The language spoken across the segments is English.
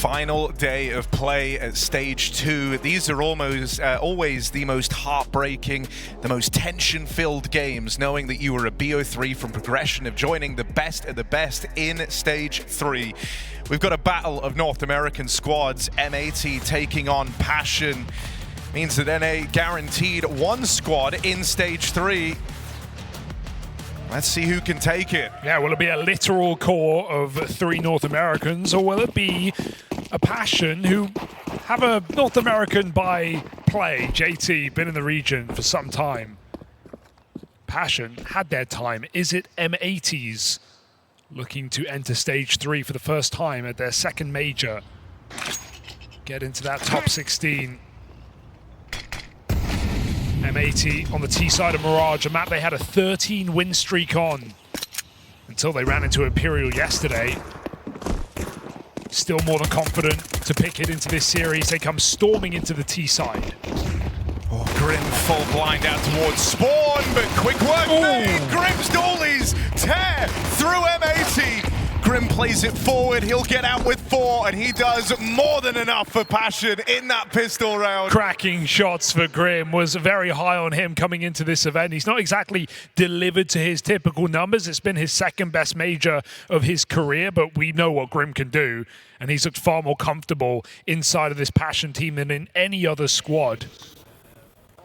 Final day of play at Stage 2. These are always the most heartbreaking, the most tension-filled games, knowing that you were a BO3 from progression of joining the best of the best in Stage 3. We've got a battle of North American squads, M80 taking on Passion. Means that NA guaranteed one squad in Stage 3. Let's see who can take it. Yeah, will it be a literal core of 3 North Americans, or will it be a Passion who have a North American by play? JT, been in the region for some time. Passion had their time. Is it M80s looking to enter Stage 3 for the first time at their second major? Get into that top 16. M80 on the T side of Mirage, a map they had a 13-win streak on until they ran into Imperial yesterday. Still more than confident to pick it into this series. They come storming into the T side. Oh, Grim full blind out towards Spawn, but quick work made. Grim's dollies tear through M80. Grim plays it forward, he'll get out with 4, and he does more than enough for Passion in that pistol round. Cracking shots for Grim, was very high on him coming into this event. He's not exactly delivered to his typical numbers. It's been his second best major of his career, but we know what Grim can do, and he's looked far more comfortable inside of this Passion team than in any other squad.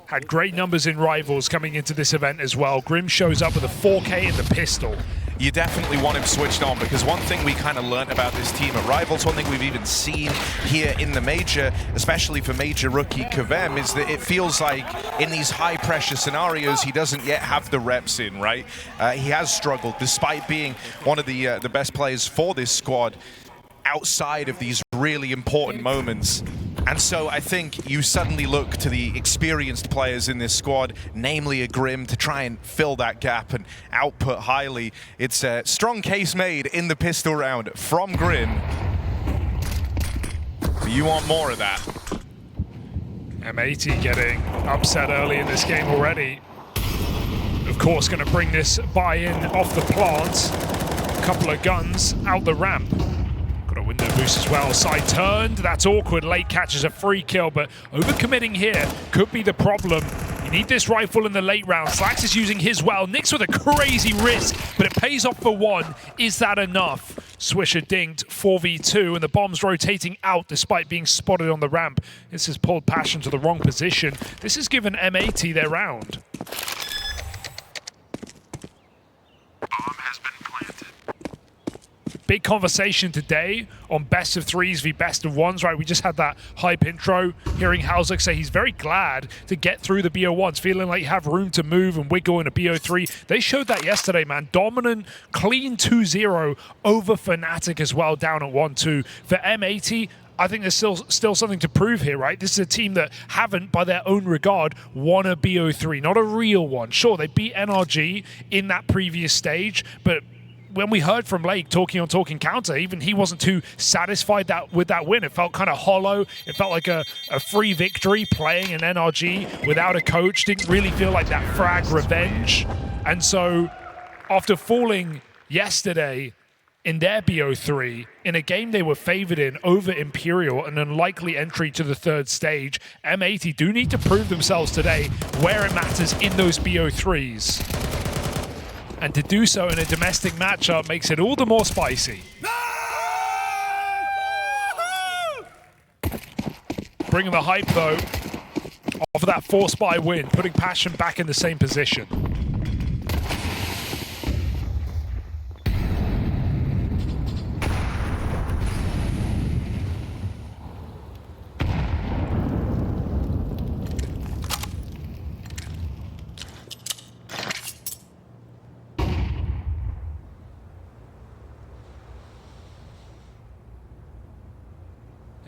Had great numbers in Rivals coming into this event as well. Grim shows up with a 4K in the pistol. You definitely want him switched on, because one thing we kind of learned about this team at Rivals, one thing we've even seen here in the Major, especially for Major rookie Kavem, is that it feels like in these high-pressure scenarios, he doesn't yet have the reps in, right? He has struggled, despite being one of the best players for this squad outside of these really important moments. And so I think you suddenly look to the experienced players in this squad, namely a Grim, to try and fill that gap and output highly. It's a strong case made in the pistol round from Grim. You want more of that. M80 getting upset early in this game already. Of course, going to bring this buy-in off the plant. A couple of guns out the ramp. Window boost as well, side turned, that's awkward. Late catches a free kill, but overcommitting here could be the problem. You need this rifle in the late round. Slax is using his well. Nix with a crazy risk, but it pays off for 1. Is that enough? Swisher dinked 4v2, and the bomb's rotating out despite being spotted on the ramp. This has pulled Passion to the wrong position. This has given M80 their round. Big conversation today on best of 3s v best of 1s, right? We just had that hype intro, hearing hallzerk say he's very glad to get through the BO1s, feeling like you have room to move and wiggle in a BO3. They showed that yesterday, man. Dominant, clean 2-0 over Fnatic as well, down at 1-2. For M80, I think there's still something to prove here, right? This is a team that haven't, by their own regard, won a BO3, not a real one. Sure, they beat NRG in that previous stage, but when we heard from Lake talking on Talking Counter, even he wasn't too satisfied with that win. It felt kind of hollow. It felt like a free victory playing an NRG without a coach. Didn't really feel like that frag revenge. And so after falling yesterday in their BO3, in a game they were favored in over Imperial, an unlikely entry to the 3rd stage, M80 do need to prove themselves today where it matters in those BO3s. And to do so in a domestic matchup makes it all the more spicy. Bringing the hype, though, off of that 4-spy win, putting Passion back in the same position.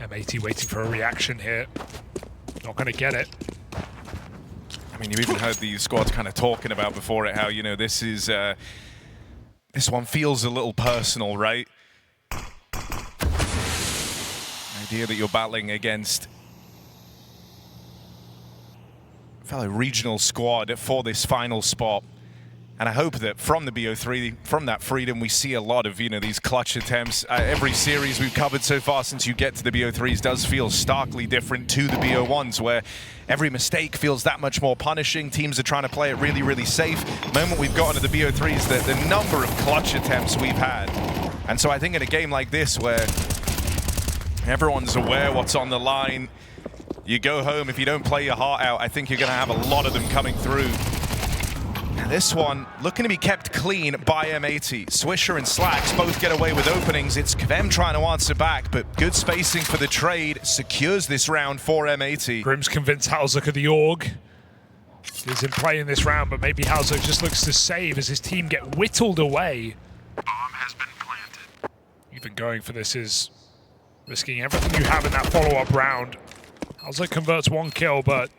M80 waiting for a reaction here. Not going to get it. I mean, you even heard the squads kind of talking about before it how, you know, this is this one feels a little personal, right? The idea that you're battling against a fellow regional squad for this final spot. And I hope that from the BO3, from that freedom, we see a lot of, these clutch attempts. Every series we've covered so far since you get to the BO3s does feel starkly different to the BO1s, where every mistake feels that much more punishing. Teams are trying to play it really, really safe. The moment we've gotten to the BO3s, the number of clutch attempts we've had. And so I think in a game like this, where everyone's aware what's on the line, you go home, if you don't play your heart out, I think you're going to have a lot of them coming through. This one looking to be kept clean by M80. Swisher and Slacks both get away with openings. It's KVM trying to answer back, but good spacing for the trade secures this round for M80. Grim's convinced hallzerk of the org is in play in this round, but maybe hallzerk just looks to save as his team get whittled away. Bomb has been planted. Even going for this is risking everything you have in that follow-up round. hallzerk converts 1 kill, but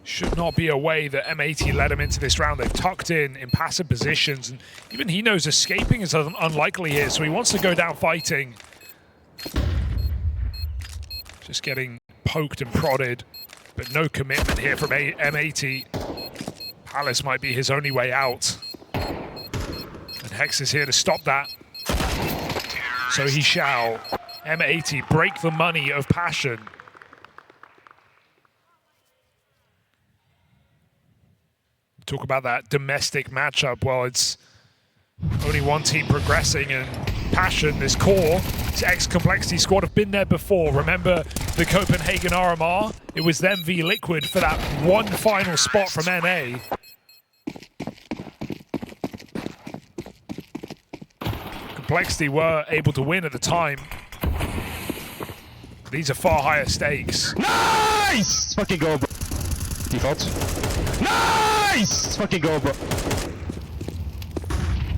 should not be a way that M80 led him into this round. They've tucked in passive positions, and even he knows escaping is unlikely here, so he wants to go down fighting. Just getting poked and prodded, but no commitment here from M80. Palace might be his only way out. And Hex is here to stop that. So he shall. M80 break the money of Passion. Talk about that domestic matchup. Well, it's only one team progressing, and Passion, this core, this X-Complexity squad have been there before. Remember the Copenhagen RMR? It was them v Liquid for that one final spot from NA. Complexity were able to win at the time. These are far higher stakes. Nice! Fucking go, bro. Default. Nice! Fucking go, bro.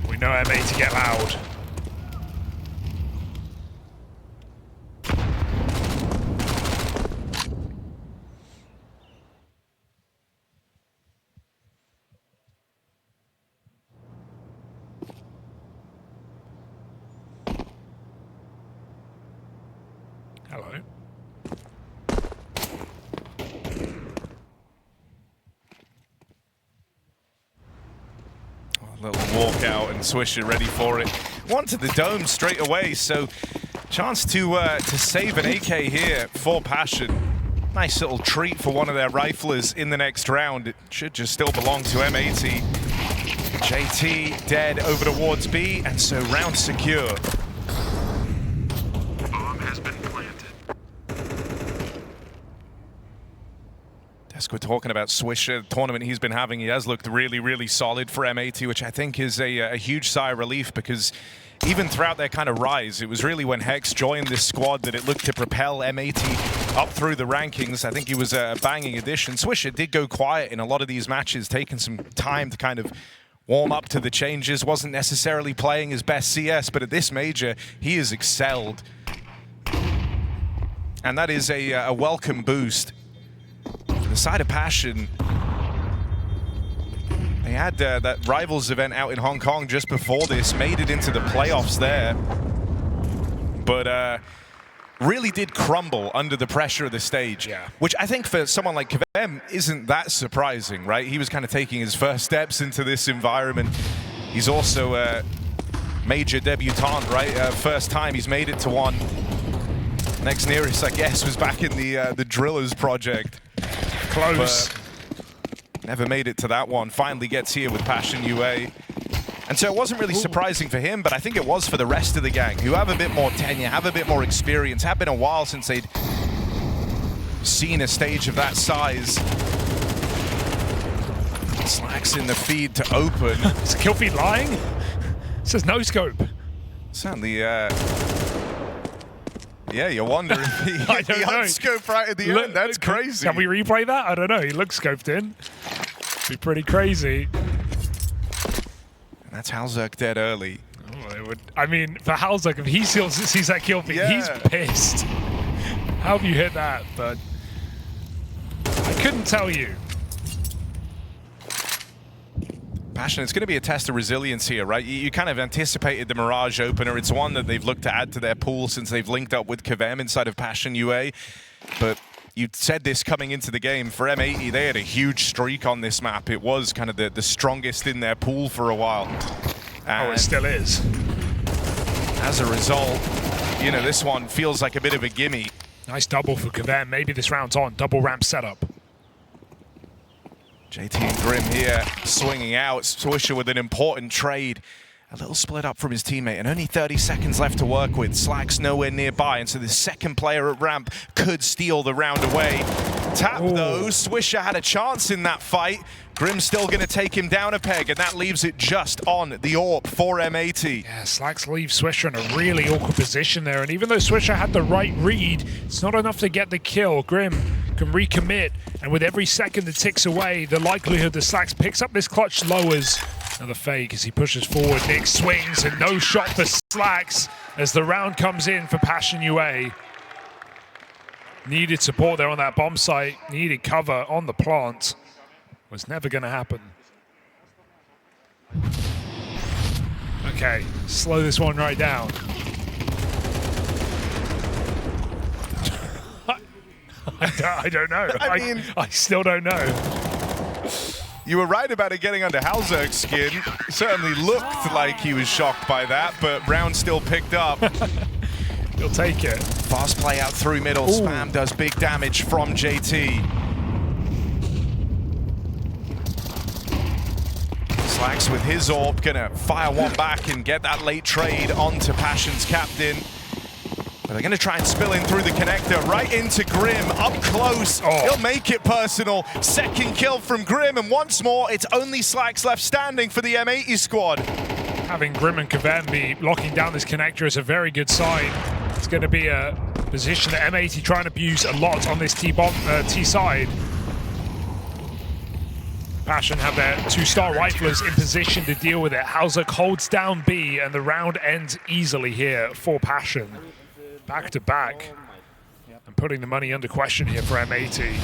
We know M80 get loud. Hello. Little walkout and Swisher ready for it. Wanted the dome straight away, so chance to save an AK here for Passion. Nice little treat for one of their riflers in the next round. It should just still belong to M80. JT dead over towards B, and so round secure. Bomb has been planted. We're talking about Swisher, the tournament he's been having. He has looked really, really solid for M80, which I think is a huge sigh of relief, because even throughout their kind of rise, it was really when Hex joined this squad that it looked to propel M80 up through the rankings. I think he was a banging addition. Swisher did go quiet in a lot of these matches, taking some time to kind of warm up to the changes. Wasn't necessarily playing his best CS, but at this major, he has excelled. And that is a welcome boost. The side of Passion, they had that Rivals event out in Hong Kong just before this, made it into the playoffs there, but really did crumble under the pressure of the stage, which I think for someone like KVM isn't that surprising, right? He was kind of taking his first steps into this environment. He's also a major debutant, right? First time he's made it to one. Next nearest, I guess, was back in the Drillers project. Close. But never made it to that one. Finally gets here with Passion UA. And so it wasn't really surprising for him, but I think it was for the rest of the gang, who have a bit more tenure, have a bit more experience, have been a while since they'd seen a stage of that size. Slacks in the feed to open. Is the kill feed lying? It says no scope. Certainly, yeah, you wonder if he hit the unscope right at the end. That's crazy. Can we replay that? I don't know. He looks scoped in. Be pretty crazy. And that's hallzerk dead early. Oh, it would. I mean, for hallzerk, if he sees that kill feed, he's pissed. How have you hit that? But I couldn't tell you. Passion, it's going to be a test of resilience here, right? You kind of anticipated the Mirage opener. It's one that they've looked to add to their pool since they've linked up with KVM inside of Passion UA. But You said this coming into the game. For M80, they had a huge streak on this map. It was kind of the strongest in their pool for a while. And it still is. As a result, you know, this one feels like a bit of a gimme. Nice double for KVM. Maybe this round's on. Double ramp setup. JT and Grim here swinging out. Swisher with an important trade. A little split up from his teammate and only 30 seconds left to work with. Slack's nowhere nearby, and so the second player at ramp could steal the round away. Tap though, Swisher had a chance in that fight. Grim's still going to take him down a peg, and that leaves it just on the AWP for M80. Yeah, Slacks leaves Swisher in a really awkward position there, and even though Swisher had the right read, it's not enough to get the kill. Grim can recommit, and with every second that ticks away, the likelihood that Slacks picks up this clutch lowers. Another fake as he pushes forward. Nick swings, and no shot for Slacks as the round comes in for Passion UA. Needed support there on that bomb site, needed cover on the plant. Was never going to happen. Okay, slow this one right down. I don't know. I still don't know. You were right about it getting under hallzerk's skin. Certainly looked like he was shocked by that, but round still picked up. He'll take it. Fast play out through middle. Ooh. Spam does big damage from JT. Slacks with his AWP, gonna fire one back and get that late trade onto Passion's captain. But they're gonna try and spill in through the connector, right into Grim, up close. He'll make it personal. Second kill from Grim, and once more, it's only Slacks left standing for the M80 squad. Having Grim and KVM be locking down this connector is a very good sign. It's gonna be a position that M80 try and abuse a lot on this T side. Passion have their two-star riflers in position to deal with it. hallzerk holds down B, and the round ends easily here for Passion. Back to back, and putting the money under question here for M80.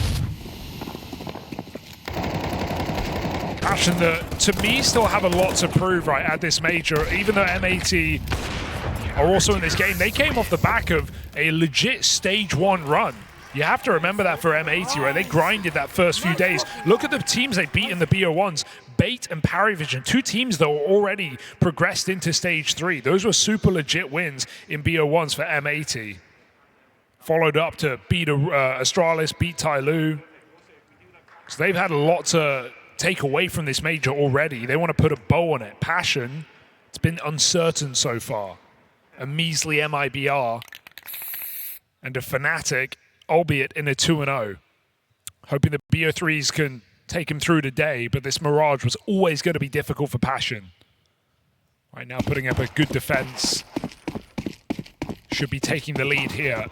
Passion, to me, still have a lot to prove right at this major, even though M80 are also in this game. They came off the back of a legit stage 1 run. You have to remember that for M80, right? They grinded that first few days. Look at the teams they beat in the BO1s. Bait and Parivision, two teams that were already progressed into stage 3. Those were super legit wins in BO1s for M80. Followed up to beat Astralis, beat Tyloo. So they've had a lot to take away from this major already. They want to put a bow on it. Passion, it's been uncertain so far. A measly MIBR and a Fnatic, albeit in a 2-0. Hoping the BO3s can take him through today, but this Mirage was always going to be difficult for Passion. Right now putting up a good defense. Should be taking the lead here.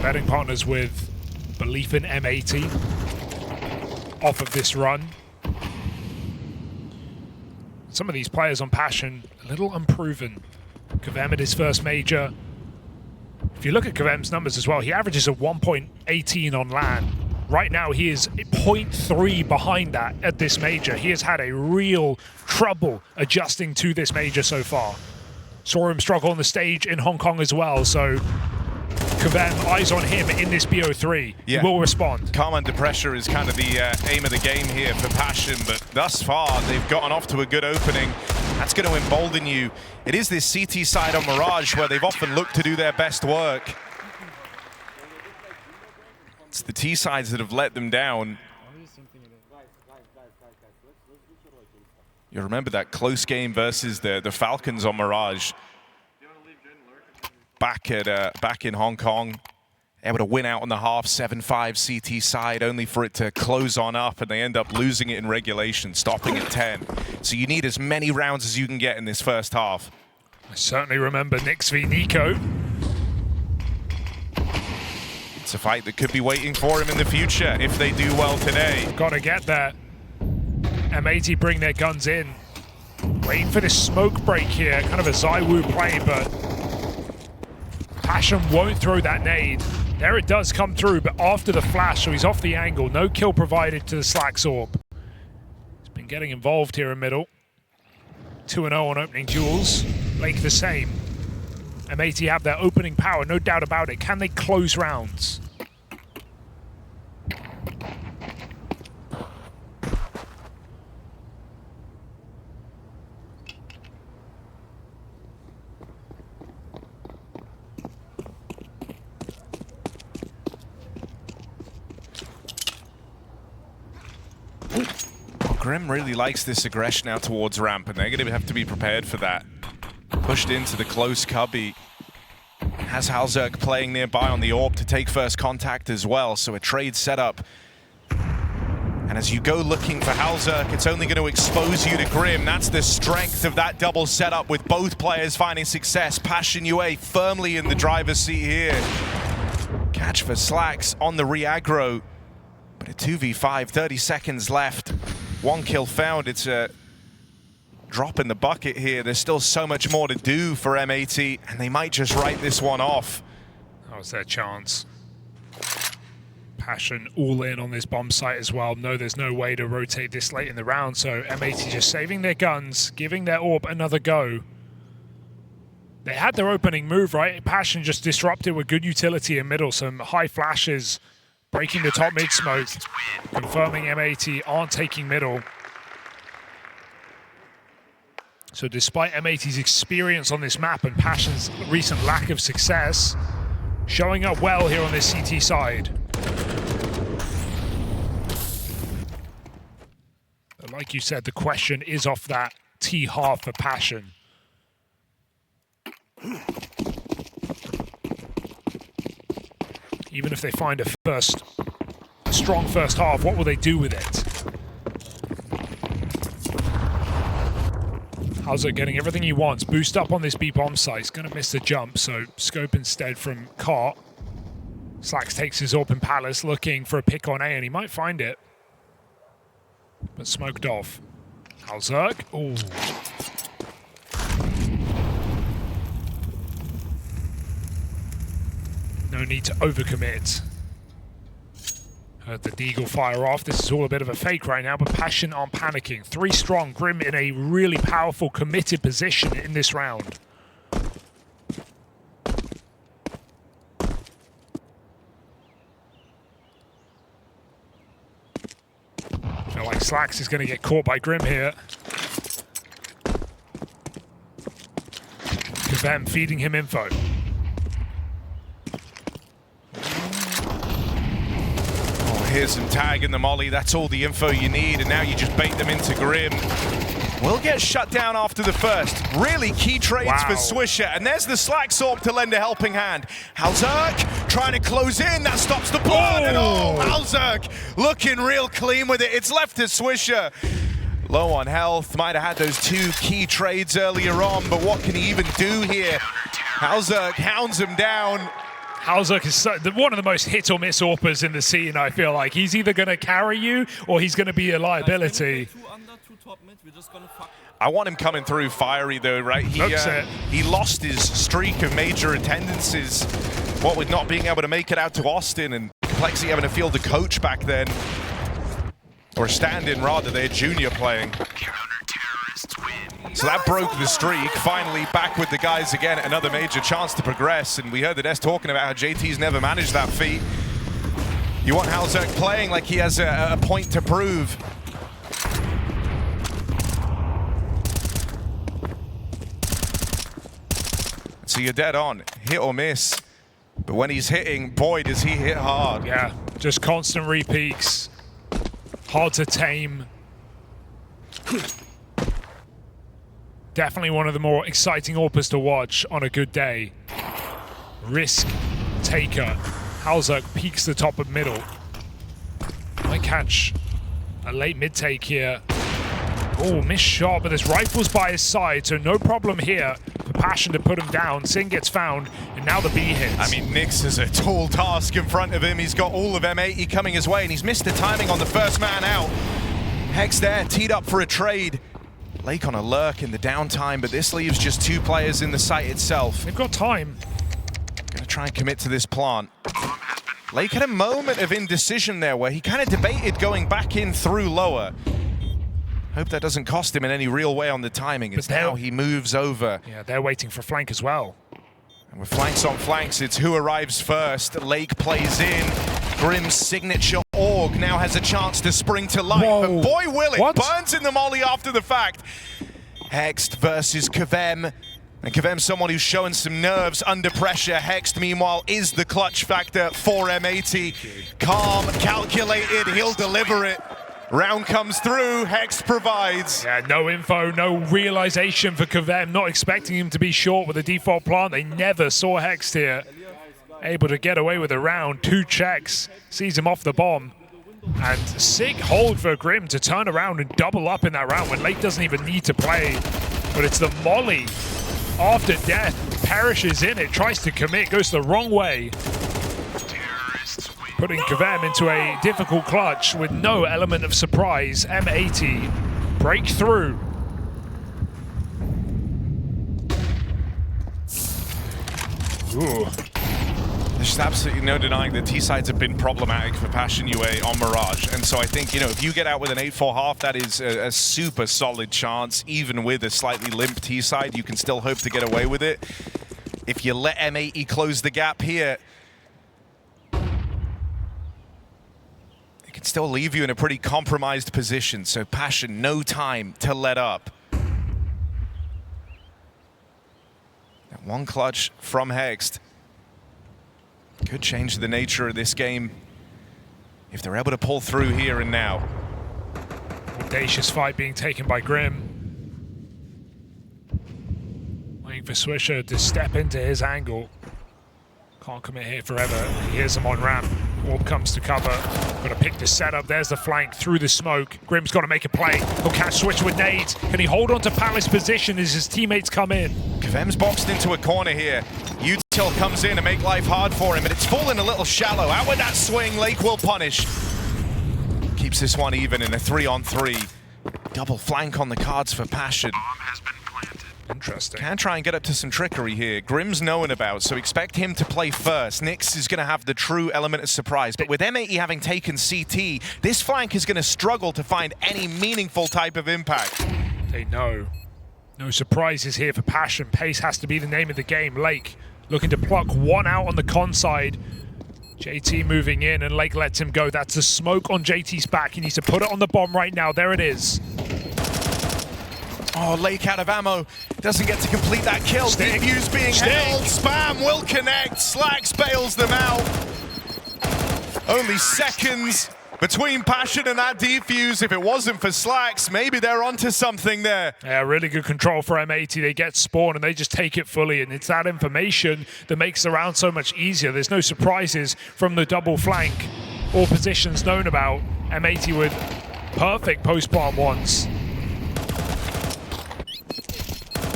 Betting partners with belief in M80 off of this run. Some of these players on Passion, a little unproven. KVM at his first major. If you look at KVM's numbers as well, he averages a 1.18 on LAN. Right now, he is 0.3 behind that at this major. He has had a real trouble adjusting to this major so far. Saw him struggle on the stage in Hong Kong as well, so KVM, eyes on him in this BO3. Yeah. He will respond. Calm under pressure is kind of the aim of the game here for Passion, but thus far they've gotten off to a good opening. That's going to embolden you. It is this CT side on Mirage where they've often looked to do their best work. It's the T sides that have let them down. You remember that close game versus the Falcons on Mirage. Back in Hong Kong, able to win out on the half, 7-5 CT side, only for it to close on up, and they end up losing it in regulation, stopping at 10. So you need as many rounds as you can get in this first half. I certainly remember Nyx v Nico. It's a fight that could be waiting for him in the future if they do well today. Gotta get there. M80 bring their guns in. Waiting for this smoke break here, kind of a Zywoo play, but Passion won't throw that nade. There it does come through, but after the flash, so he's off the angle. No kill provided to the Slacks AWP. He's been getting involved here in middle. 2-0 on opening duels. Lake the same. M80 have their opening power, no doubt about it. Can they close rounds? Grim really likes this aggression out towards ramp, and they're going to have to be prepared for that. Pushed into the close cubby. Has hallzerk playing nearby on the AWP to take first contact as well, so a trade setup. And as you go looking for hallzerk, it's only going to expose you to Grim. That's the strength of that double setup with both players finding success. Passion UA firmly in the driver's seat here. Catch for Slacks on the re-aggro, but a 2v5, 30 seconds left. 1 kill found. It's a drop in the bucket here. There's still so much more to do for M80, and they might just write this one off. That was their chance. Passion all in on this bomb site as well. No, there's no way to rotate this late in the round, so M80 just saving their guns, giving their AWP another go. They had their opening move, right? Passion just disrupted with good utility in middle, some high flashes, breaking the top mid smoke, confirming M80 aren't taking middle. So despite M80's experience on this map and Passion's recent lack of success, showing up well here on this CT side. But like you said, the question is off that T half for Passion. Even if they find a strong first half, what will they do with it? hallzerk getting everything he wants. Boost up on this B bomb site. He's going to miss the jump, so scope instead from Cart. Slacks takes his AWP in Palace, looking for a pick on A, and he might find it. But smoked off. hallzerk. Ooh. No need to overcommit. Heard the Deagle fire off. This is all a bit of a fake right now, but Passion aren't panicking. 3 strong. Grim in a really powerful, committed position in this round. I feel like Slacks is going to get caught by Grim here. Kavem feeding him info. Here's some tag in the molly. That's all the info you need, and now you just bait them into Grim. Will get shut down after the first. Really key trades for Swisher, and there's the Slacks AWP to lend a helping hand. hallzerk trying to close in. That stops the blood, and hallzerk looking real clean with it. It's left to Swisher. Low on health, might have had those 2 key trades earlier on, but what can he even do here? hallzerk hounds him down. hallzerk is one of the most hit or miss AWPers in the scene, I feel like. He's either going to carry you or he's going to be a liability. I want him coming through fiery though, right? He lost his streak of major attendances, what with not being able to make it out to Austin, and Complexity having to field a coach back then. Or a stand-in rather, they're junior playing. So that broke the streak. Finally back with the guys again. Another major chance to progress. And we heard the Des talking about how JT's never managed that feat. You want hallzerk playing like he has a point to prove. So you're dead on. Hit or miss. But when he's hitting, boy, does he hit hard. Yeah, just constant repeats. Hard to tame. Definitely one of the more exciting AWPers to watch on a good day. Risk taker. hallzerk peeks the top of middle. Might catch a late mid take here. Oh, missed shot, but there's rifles by his side, so no problem here for Passion to put him down. Sin gets found, and now the B hits. I mean, Nyx is a tall task in front of him. He's got all of M80 coming his way, and he's missed the timing on the first man out. Hex there, teed up for a trade. Lake on a lurk in the downtime, but this leaves just 2 players in the site itself. They've got time. Gonna try and commit to this plant. Lake had a moment of indecision there where he kind of debated going back in through lower. Hope that doesn't cost him in any real way on the timing. It's now he moves over. Yeah, they're waiting for flank as well. And with flanks on flanks, it's who arrives first. Lake plays in. Grim's signature AUG now has a chance to spring to life. Whoa. But boy, will it. What? Burns in the molly after the fact. Hext versus Kvem. And Kvem's someone who's showing some nerves under pressure. Hext, meanwhile, is the clutch factor for M80. Calm, calculated, he'll deliver it. Round comes through, Hext provides. Yeah, no info, no realization for Kvem. Not expecting him to be short with a default plant. They never saw Hext here. Able to get away with a round. 2 checks, sees him off the bomb. And sick hold for Grim to turn around and double up in that round when Lake doesn't even need to play. But it's the molly after death, perishes in it, tries to commit, goes the wrong way. Putting Kvem into a difficult clutch with no element of surprise. M80 break through. Ooh. There's just absolutely no denying that T-sides have been problematic for Passion UA on Mirage. And so I think, you know, if you get out with an 8-4 half, that is a super solid chance. Even with a slightly limp T-side, you can still hope to get away with it. If you let M80 close the gap here, it can still leave you in a pretty compromised position. So Passion, no time to let up. That one clutch from Hext could change the nature of this game if they're able to pull through here and now. Audacious fight being taken by Grim. Waiting for Swisher to step into his angle. Can't commit here forever. He hears him on ramp. Orb comes to cover. Got to pick the setup. There's the flank through the smoke. Grim's got to make a play. He'll catch Switch with nades. Can he hold on to Palace position as his teammates come in? Kvem's boxed into a corner here. Util comes in to make life hard for him, but it's fallen a little shallow. Out with that swing, Lake will punish. Keeps this one even in a 3-on-3. Double flank on the cards for Passion. Bomb has been planted. Interesting. Can try and get up to some trickery here. Grim's knowing about, so expect him to play first. Nyx is going to have the true element of surprise, but with M80 having taken CT, this flank is going to struggle to find any meaningful type of impact. They know. No surprises here for Passion. Pace has to be the name of the game. Lake looking to pluck one out on the con side. JT moving in and Lake lets him go. That's the smoke on JT's back. He needs to put it on the bomb right now. There it is. Oh, Lake out of ammo. Doesn't get to complete that kill. Stick. Defuse being Stick. held. Spam will connect. Slacks bails them out. Only seconds between Passion and that defuse. If it wasn't for Slacks, maybe they're onto something there. Yeah, really good control for M80. They get spawn and they just take it fully, and it's that information that makes the round so much easier. There's no surprises from the double flank. All positions known about. M80 with perfect post-plant ones.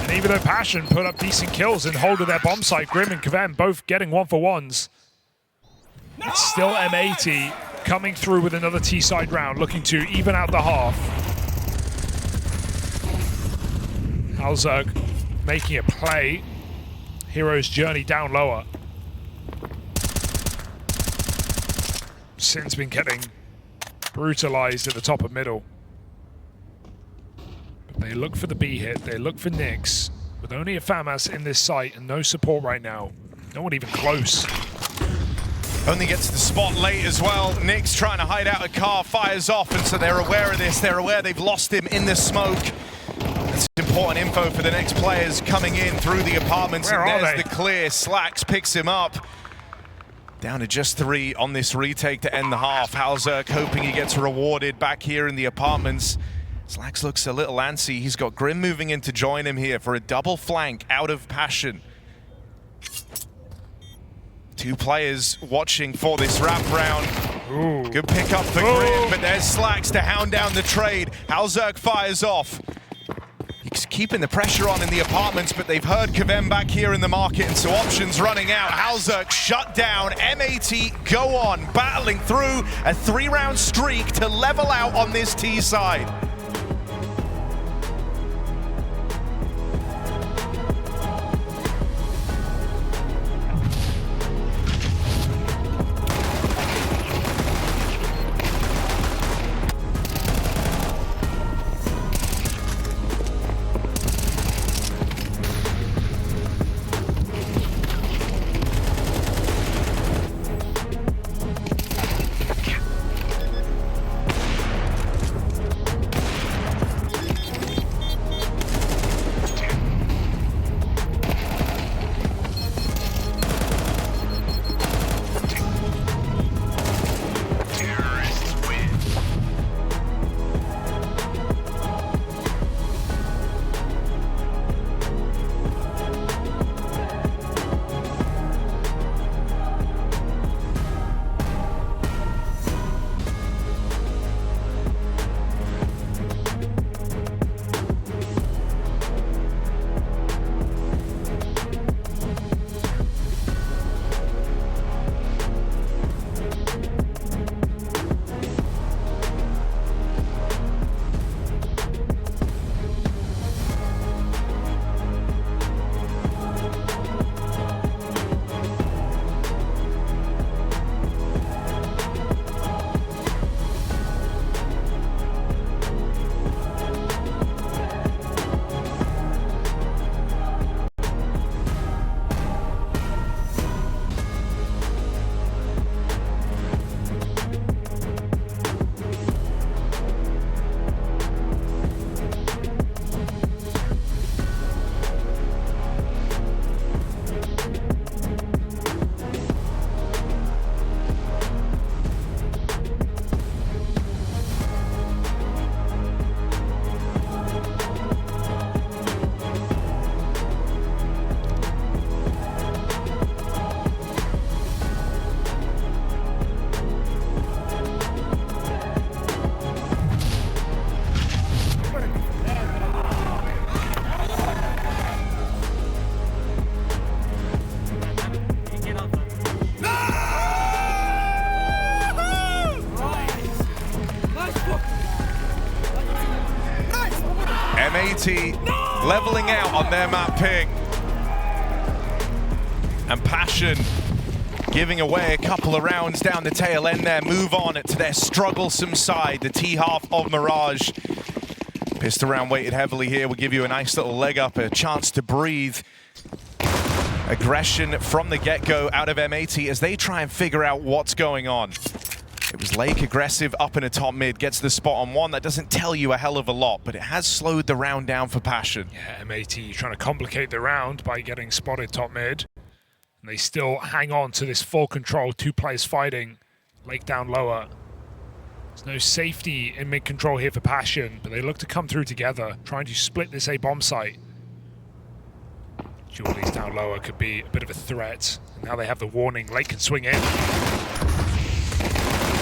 And even though Passion put up decent kills and hold of their bomb site, Grim and Kvem both getting 1-for-1s. It's still M80 coming through with another T-side round, looking to even out the half. hallzerk making a play. Hero's journey down lower. Sin's been getting brutalized at the top of middle. But they look for the B hit, they look for Nyx. With only a FAMAS in this site and no support right now. No one even close. Only gets the spot late as well. Nyx trying to hide out a car, fires off, and so they're aware of this. They're aware they've lost him in the smoke. That's important info for the next players coming in through the apartments. Where and are there's they? the clear. Slacks picks him up. Down to just 3 on this retake to end the half. hallzerk hoping he gets rewarded back here in the apartments. Slacks looks a little antsy. He's got Grim moving in to join him here for a double flank out of Passion. 2 players watching for this wrap round. Ooh. Good pickup for Grim, but there's Slacks to hound down the trade. hallzerk fires off. He's keeping the pressure on in the apartments, but they've heard Kvem back here in the market, and so options running out. hallzerk shut down. M80 go on, battling through a 3-round streak to level out on this T side. M80 leveling out on their map ping. And Passion giving away a couple of rounds down the tail end there. Move on to their strugglesome side, the T half of Mirage. Pistol round weighted heavily here will give you a nice little leg up, a chance to breathe. Aggression from the get-go out of M80 as they try and figure out what's going on. It was Lake aggressive up in a top mid, gets the spot on one. That doesn't tell you a hell of a lot, but it has slowed the round down for Passion. Yeah, M80 trying to complicate the round by getting spotted top mid. And they still hang on to this full control, 2 players fighting. Lake down lower. There's no safety in mid control here for Passion, but they look to come through together, trying to split this A bomb site. Julie's down lower could be a bit of a threat. And now they have the warning. Lake can swing in.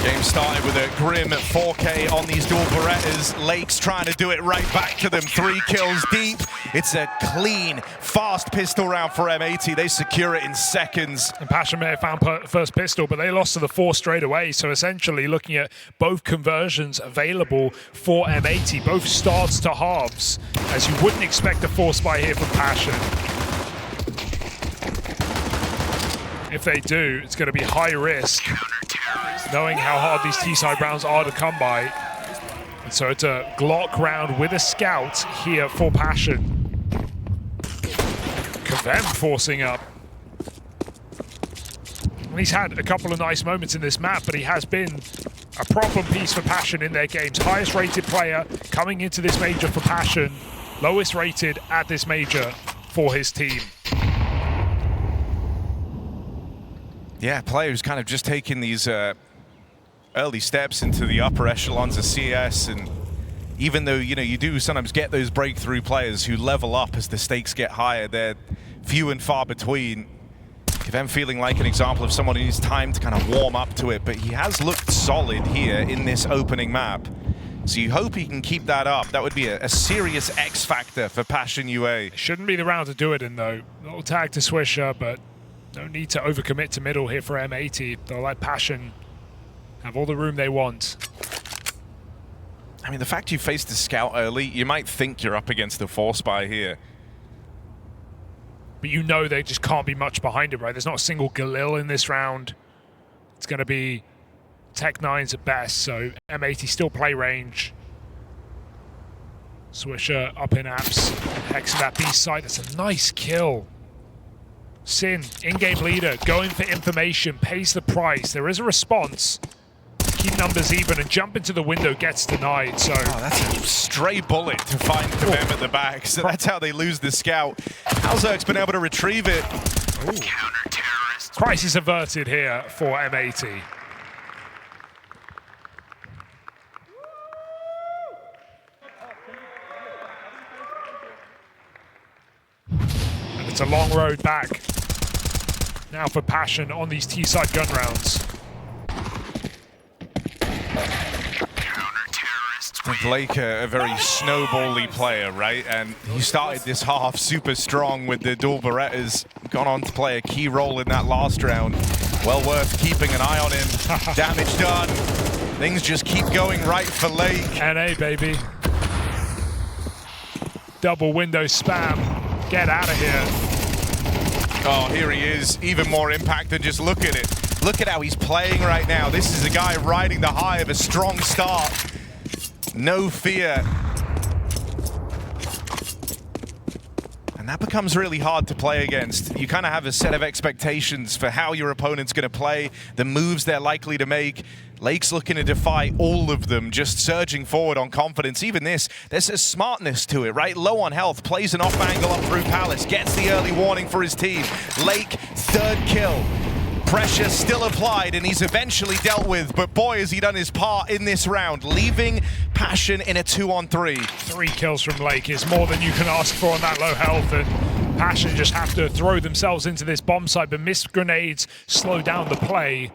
Game started with a grim 4K on these dual Berettas. Lake's trying to do it right back to them. 3 kills deep. It's a clean, fast pistol round for M80. They secure it in seconds. And Passion may have found first pistol, but they lost to the 4 straight away. So essentially looking at both conversions available for M80, both starts to halves, as you wouldn't expect a 4 spy here from Passion. If they do, it's going to be high risk, knowing how hard these T-side rounds are to come by. And so it's a Glock round with a scout here for Passion. Kvem forcing up. And he's had a couple of nice moments in this map, but he has been a problem piece for Passion in their games. Highest rated player coming into this major for Passion. Lowest rated at this major for his team. Yeah, player who's kind of just taking these early steps into the upper echelons of CS, and even though, you know, you do sometimes get those breakthrough players who level up as the stakes get higher, they're few and far between. Them feeling like an example of someone who needs time to kind of warm up to it, but he has looked solid here in this opening map. So you hope he can keep that up. That would be a serious X factor for Passion UA. Shouldn't be the round to do it in, though. Little tag to Swisher, but no need to overcommit to middle here for M80. They'll let Passion have all the room they want. I mean, the fact you faced the scout early, you might think you're up against the 4 spy here. But you know they just can't be much behind it, right? There's not a single Galil in this round. It's going to be Tech 9s at best, so M80 still play range. Swisher up in apps. Hex at that B site. That's a nice kill. Sin, in-game leader, going for information, pays the price. There is a response. Keep numbers even, and jump into the window gets denied. So that's a stray bullet to find Kvem at the back. So that's how they lose the scout. hallzerk's been able to retrieve it. Crisis averted here for M80. And it's a long road back now for Passion on these T-side gun rounds. Blake, a very snowbally player, right? And he started this half super strong with the dual Berettas, gone on to play a key role in that last round. Well worth keeping an eye on him. Damage done. Things just keep going right for Lake. NA, baby. Double window spam. Get out of here. Oh, here he is. Even more impact than just look at it. Look at how he's playing right now. This is a guy riding the high of a strong start. No fear. And that becomes really hard to play against. You kind of have a set of expectations for how your opponent's going to play, the moves they're likely to make. Lake's looking to defy all of them, just surging forward on confidence. Even this, there's a smartness to it, right? Low on health, plays an off angle up through Palace, gets the early warning for his team. Lake, 3rd kill. Pressure still applied, and he's eventually dealt with, but boy, has he done his part in this round, leaving Passion in a 2-on-3. 3 kills from Lake is more than you can ask for on that low health, and Passion just have to throw themselves into this bomb site, but missed grenades slow down the play.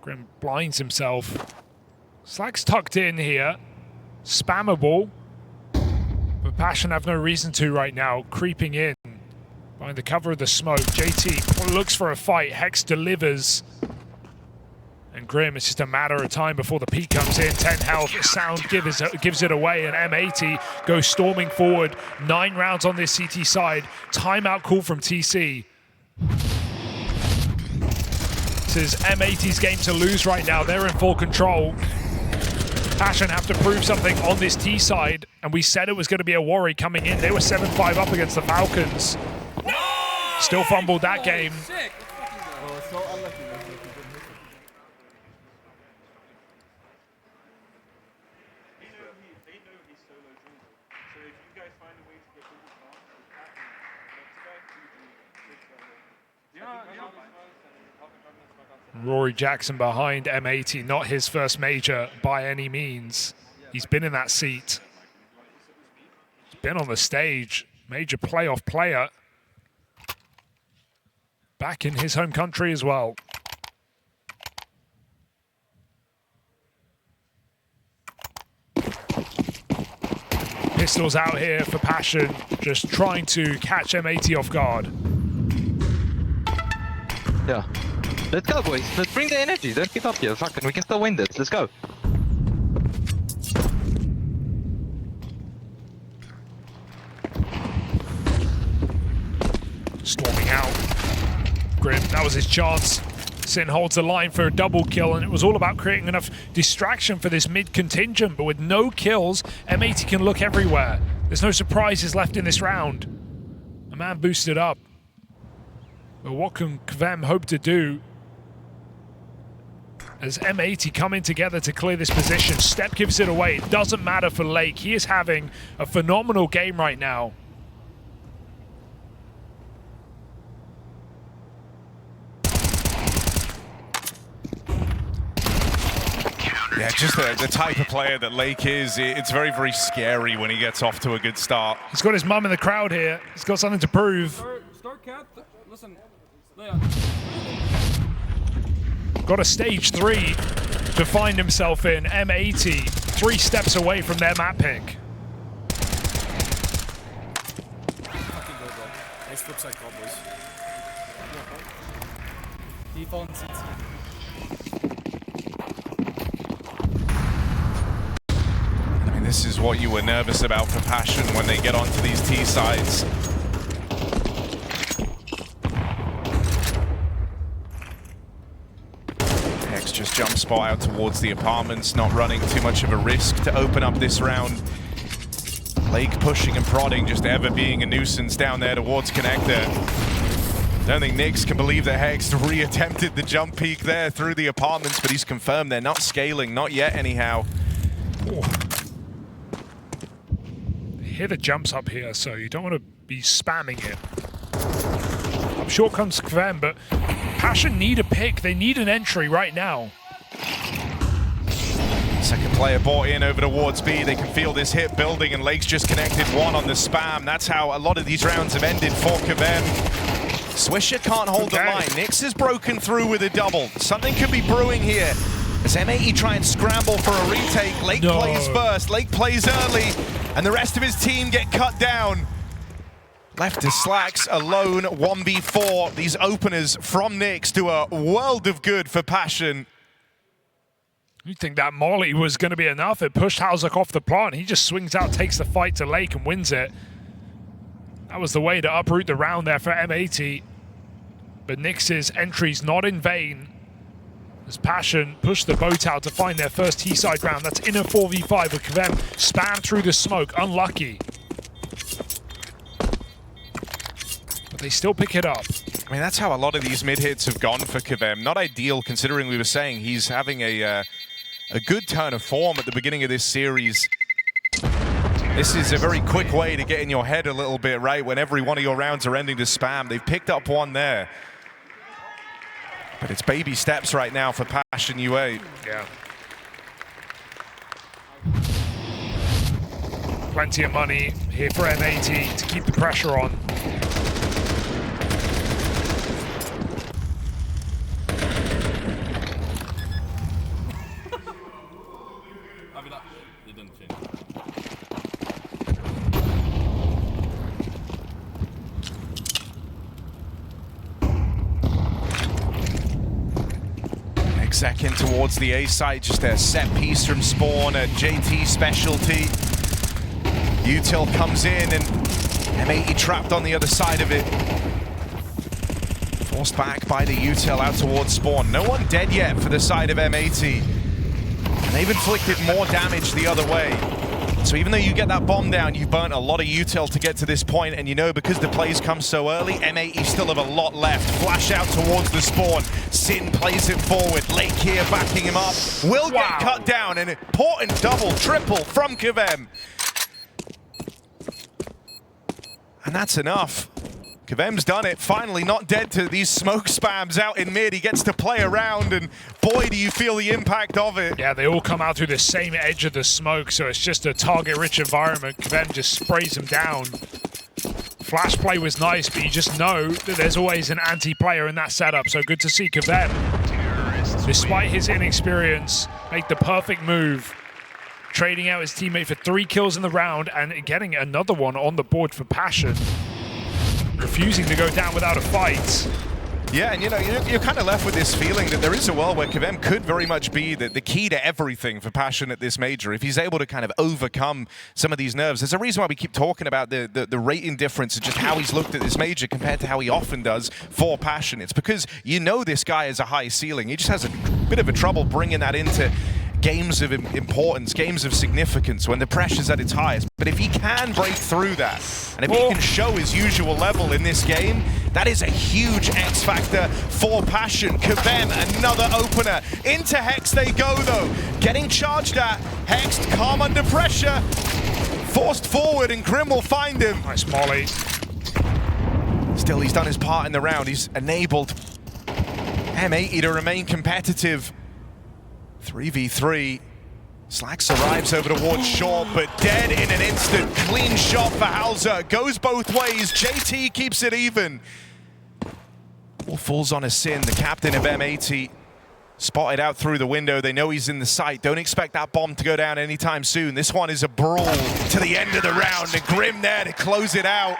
Grim blinds himself. Slack's tucked in here. Spammable. But Passion have no reason to right now, creeping in. Behind the cover of the smoke, JT looks for a fight. Hex delivers. And and Grim. It's just a matter of time before the peak comes in. 10 health, Sound gives it away, and M80 goes storming forward. 9 rounds on this CT side. Timeout call from TC. This is M80's game to lose right now. They're in full control. Passion have to prove something on this T side, and we said it was going to be a worry coming in. They were 7-5 up against the Falcons. Still fumbled that game. Rory Jackson behind M80, not his first major by any means. He's been in that seat. He's been on the stage. Major playoff player. Back in his home country as well. Pistols out here for Passion, just trying to catch M80 off guard. Yeah. Let's go, boys. Let's bring the energy. Don't give up here. Fucking, we can still win this. Let's go. Storming out. Grim, that was his chance. Sin holds the line for a double kill, and it was all about creating enough distraction for this mid contingent, but with no kills, M80 can look everywhere. There's no surprises left in this round. A man boosted up. But what can Kvem hope to do as M80 coming together to clear this position? Step gives it away. It doesn't matter for Lake. He is having a phenomenal game right now. Yeah, just the type of player that Lake is, it's very, very scary when he gets off to a good start. He's got his mum in the crowd here. He's got something to prove. Listen. Got a stage 3 to find himself in. M80, 3 steps away from their map pick. Nice flip side call, boys. Default and CT. I mean, this is what you were nervous about for Passion when they get onto these T sides. Just jump spot out towards the apartments, not running too much of a risk to open up this round. Lake pushing and prodding, just ever being a nuisance down there towards Connector. Don't think Nyx can believe that Hex re-attempted the jump peek there through the apartments, but he's confirmed they're not scaling, not yet anyhow. Hear the jumps up here, so you don't want to be spamming it. Up short comes Kvem, but Passion need a pick. They need an entry right now. Second player bought in over towards B. They can feel this hit building, and Lake's just connected 1 on the spam. That's how a lot of these rounds have ended for Kvem. Swisher can't hold the line. Nyx is broken through with a double. Something could be brewing here. As M80 try and scramble for a retake, Lake plays first. Lake plays early, and the rest of his team get cut down. Left to Slacks alone, 1v4. These openers from Nyx do a world of good for Passion. You'd think that Molly was going to be enough. It pushed hallzerk off the plant. He just swings out, takes the fight to Lake and wins it. That was the way to uproot the round there for M80. But Nyx's entry's not in vain. As Passion pushed the boat out to find their first T-side round. That's in a 4v5 with Kvem. Spam through the smoke, unlucky. But they still pick it up. I mean, that's how a lot of these mid-hits have gone for Kvem. Not ideal, considering we were saying he's having a good turn of form at the beginning of this series. This is a very quick way to get in your head a little bit, right? When every one of your rounds are ending to spam. They've picked up 1 there. But it's baby steps right now for Passion UA. Yeah. Plenty of money here for M80 to keep the pressure on. second towards the A side, just a set piece from Spawn, a JT specialty. Util comes in and M80 trapped on the other side of it. Forced back by the Util out towards Spawn. No one dead yet for the side of M80. And they've inflicted more damage the other way. So even though you get that bomb down, you've burnt a lot of util to get to this point, and you know because the plays come so early, M80 still have a lot left. Flash out towards the spawn. Sin plays it forward. Lake here backing him up. Will get cut down. An important double, triple from Kvem. And that's enough. Kvem's done it, finally not dead to these smoke spams out in mid. He gets to play around, and boy, do you feel the impact of it. Yeah, they all come out through the same edge of the smoke, so it's just a target-rich environment. Kvem just sprays him down. Flash play was nice, but you just know that there's always an anti-player in that setup, so good to see Kvem, despite his inexperience, make the perfect move, trading out his teammate for 3 kills in the round and getting another one on the board for Passion. Refusing to go down without a fight. Yeah, and you know, you're kind of left with this feeling that there is a world where Kvem could very much be the key to everything for Passion at this major. If he's able to kind of overcome some of these nerves. There's a reason why we keep talking about the rating difference and just how he's looked at this major compared to how he often does for Passion. It's because you know this guy has a high ceiling. He just has a bit of a trouble bringing that into games of importance, games of significance when the pressure's at its highest. But if he can break through that, and if he can show his usual level in this game, that is a huge X factor for Passion. Kvem, another opener. Into Hex they go though. Getting charged at. Hex calm under pressure. Forced forward and Grim will find him. Nice molly. Still, he's done his part in the round. He's enabled M80 to remain competitive. 3v3. Slacks arrives over towards short, but dead in an instant. Clean shot for hallzerk. Goes both ways. JT keeps it even. All falls on a Sin, the captain of M80. Spotted out through the window. They know he's in the sight. Don't expect that bomb to go down anytime soon. This one is a brawl to the end of the round. And Grim there to close it out.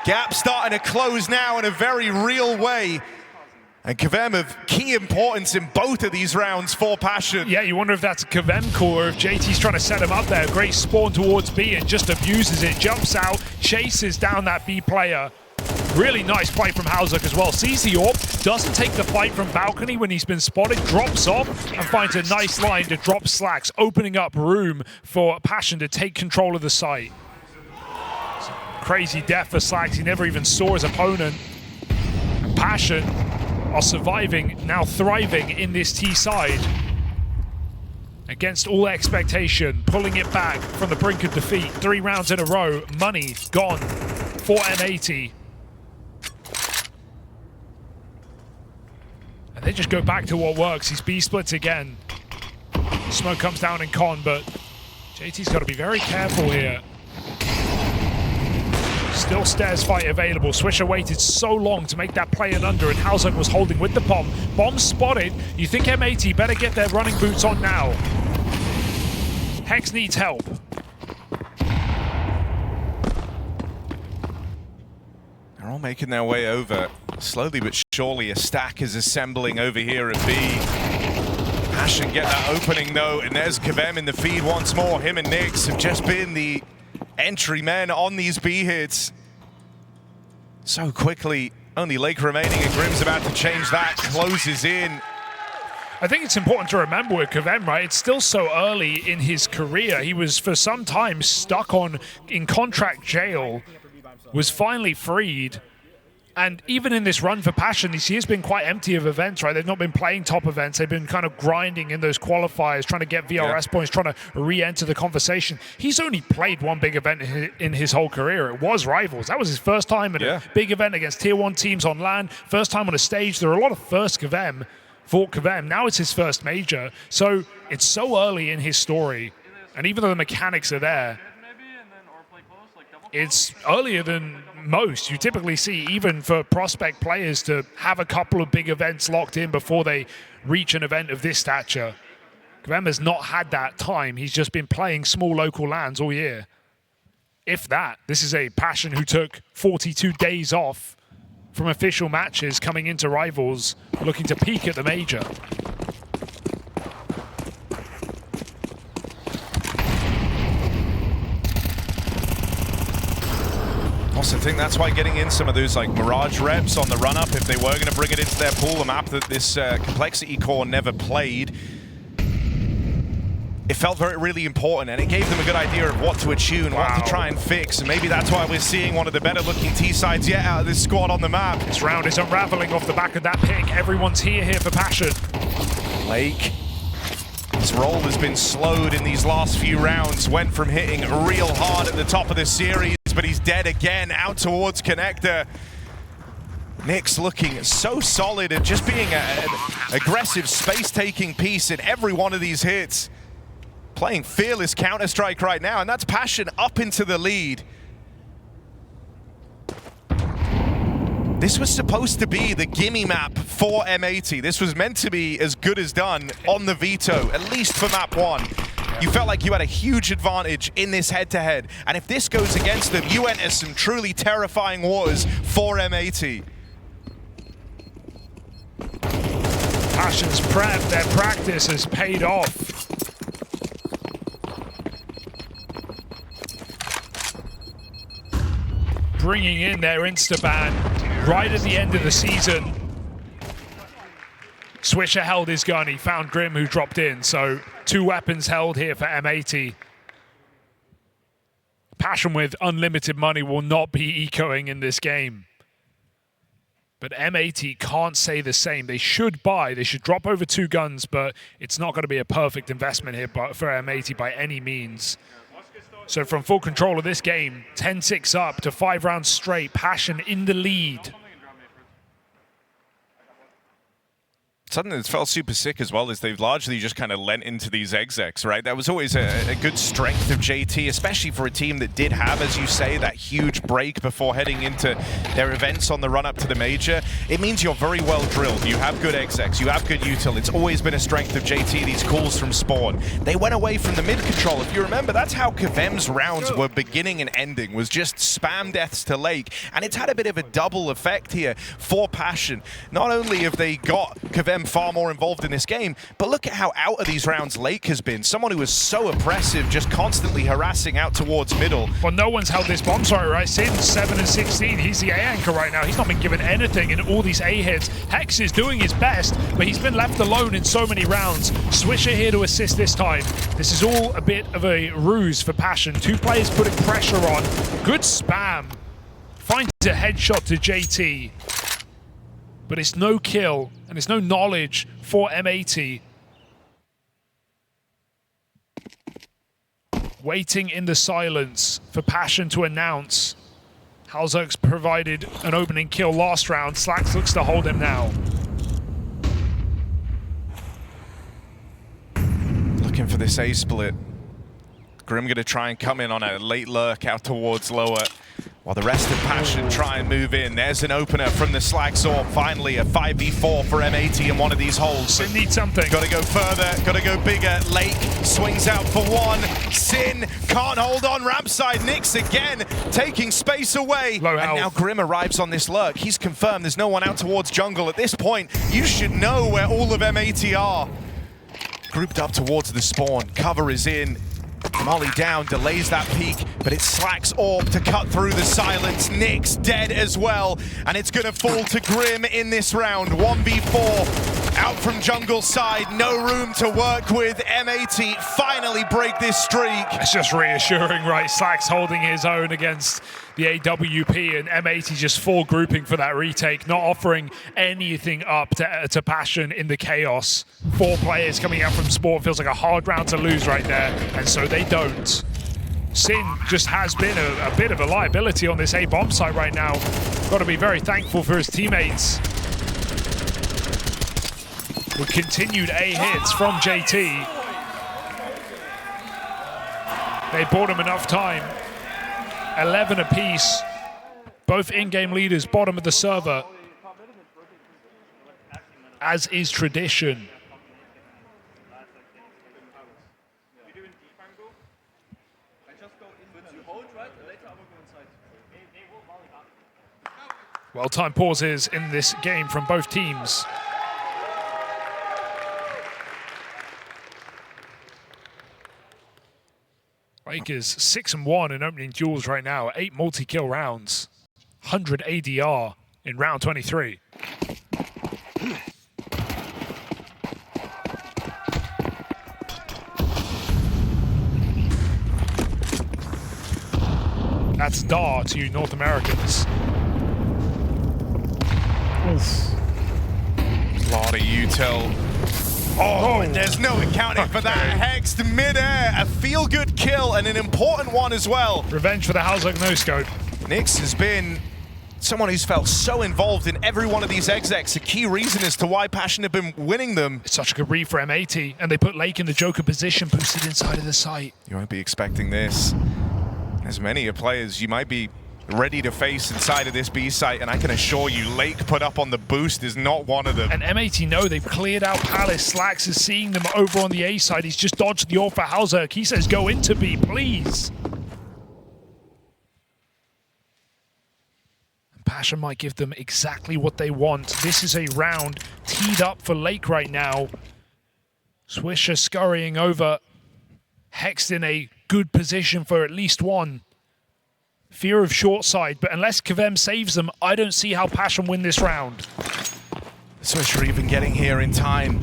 Gap starting to close now in a very real way. And Kvem of key importance in both of these rounds for Passion. Yeah, you wonder if that's a Kvem call or if JT's trying to set him up there. Great spawn towards B and just abuses it. Jumps out, chases down that B player. Really nice play from hallzerk as well. Sees the AWP, doesn't take the fight from balcony when he's been spotted, drops off and finds a nice line to drop Slacks, opening up room for Passion to take control of the site. Crazy death for Slacks. He never even saw his opponent. Passion are surviving, now thriving in this T side. Against all expectation, pulling it back from the brink of defeat. 3 rounds in a row, money gone for M80. And they just go back to what works. He's B splits again. Smoke comes down in con, but JT's got to be very careful here. Still stairs fight available. Swisher waited so long to make that play and under, and hallzerk was holding with the bomb. Bomb spotted. You think M80 better get their running boots on now. Hex needs help. They're all making their way over. Slowly but surely, a stack is assembling over here at B. Passion get that opening though, and there's Kvem in the feed once more. Him and Nyx have just been the entry men on these B hits. So quickly, only Lake remaining, and Grim's about to change that, closes in. I think it's important to remember with Kvem, right? It's still so early in his career. He was for some time stuck in contract jail, was finally freed. And even in this run for Passion, this year's been quite empty of events, right? They've not been playing top events. They've been kind of grinding in those qualifiers, trying to get VRS points, trying to re-enter the conversation. He's only played one big event in his whole career. It was Rivals. That was his first time at a big event against Tier 1 teams on LAN. First time on a stage. There are a lot of first Kvem for Kvem. Now it's his first major. So it's so early in his story. And even though the mechanics are there, it's earlier than most. You typically see, even for prospect players, to have a couple of big events locked in before they reach an event of this stature. Kvem has not had that time. He's just been playing small local LANs all year. If that, this is a Passion who took 42 days off from official matches coming into Rivals, looking to peak at the major. Also, I think that's why getting in some of those like Mirage reps on the run-up, if they were going to bring it into their pool, a map that this Complexity core never played, it felt really important, and it gave them a good idea of what to attune, what to try and fix, and maybe that's why we're seeing one of the better-looking T-sides yet out of this squad on the map. This round is unraveling off the back of that pick. Everyone's here for Passion. Lake, his roll has been slowed in these last few rounds, went from hitting real hard at the top of the series, but he's dead again, out towards Connector. Nick's looking so solid and just being an aggressive space-taking piece in every one of these hits. Playing fearless Counter-Strike right now, and that's Passion up into the lead. This was supposed to be the gimme map for M80. This was meant to be as good as done on the veto, at least for map 1. You felt like you had a huge advantage in this head-to-head, and if this goes against them, you enter some truly terrifying waters for M80. Passion's prep, their practice has paid off. Bringing in their insta-ban right at the end of the season. Swisher held his gun, he found Grim who dropped in, so 2 weapons held here for M80. Passion with unlimited money will not be ecoing in this game. But M80 can't say the same. They should buy, they should drop over 2 guns, but it's not going to be a perfect investment here for M80 by any means. So from full control of this game, 10-6 up to 5 rounds straight, Passion in the lead. Something that's felt super sick as well is they've largely just kind of lent into these execs, right? That was always a good strength of JT, especially for a team that did have, as you say, that huge break before heading into their events on the run-up to the major. It means you're very well drilled. You have good execs, you have good util. It's always been a strength of JT, these calls from Spawn. They went away from the mid-control. If you remember, that's how Kvem's rounds were beginning and ending, was just spam deaths to Lake. And it's had a bit of a double effect here for Passion. Not only have they got Kvem far more involved in this game, but look at how out of these rounds Lake has been. Someone who was so oppressive, just constantly harassing out towards middle. Well, no one's held this bomb site, right? Since 7 and 16, he's the A anchor right now. He's not been given anything in all these A hits. Hex is doing his best, but he's been left alone in so many rounds. Swisher here to assist this time. This is all a bit of a ruse for Passion. 2 players putting pressure on. Good spam. Finds a headshot to JT. But it's no kill, and it's no knowledge for M80. Waiting in the silence for Passion to announce. hallzerk's provided an opening kill last round. Slacks looks to hold him now. Looking for this A split. Grim gonna try and come in on a late lurk out towards lower, while the rest of Passion try and move in. There's an opener from the Slacks Orb. Finally, a 5v4 for M80 in one of these holes. Sin needs something. Gotta go further, gotta go bigger. Lake swings out for 1. Sin can't hold on ramp side. Nyx again, taking space away. Low and health. now Grim arrives on this lurk. He's confirmed there's no one out towards jungle. At this point, you should know where all of M80 are. Grouped up towards the spawn. Cover is in. Molly down, delays that peak, but it's Slack's Orb to cut through the silence. Nyx dead as well, and it's gonna fall to Grim in this round. 1v4, out from jungle side, no room to work with. M80 finally break this streak. It's just reassuring, right? Slack's holding his own against the AWP, and M80 just full grouping for that retake, not offering anything up to Passion in the chaos. 4 players coming out from Sport, feels like a hard round to lose right there, and so they don't. Sin just has been a bit of a liability on this A bomb site right now. Got to be very thankful for his teammates. With continued A hits from JT. They bought him enough time. 11 apiece. Both in-game leaders, bottom of the server. As is tradition. Well-timed pauses in this game from both teams. Lakers 6-1 in opening duels right now, 8 multi-kill rounds. 100 ADR in round 23. That's DAR to you North Americans. A lot of util. Oh, and there's no accounting for that. Hexed midair, a feel-good kill and an important one as well. Revenge for the hallzerk no-scope. Nyx has been someone who's felt so involved in every one of these execs. A key reason as to why Passion have been winning them. It's such a good read for M80, and they put Lake in the Joker position, boosted inside of the site. You won't be expecting this. As many players you might be ready to face inside of this B site, and I can assure you Lake put up on the boost is not one of them. And M80 know they've cleared out Palace. Slacks is seeing them over on the A side. He's just dodged the AWP for hallzerk. He says go into B, please. And Passion might give them exactly what they want. This is a round teed up for Lake right now. Swisher scurrying over. Hexed in a good position for at least one. Fear of short side, but unless KVM saves them, I don't see how Passion win this round. Swisher even getting here in time.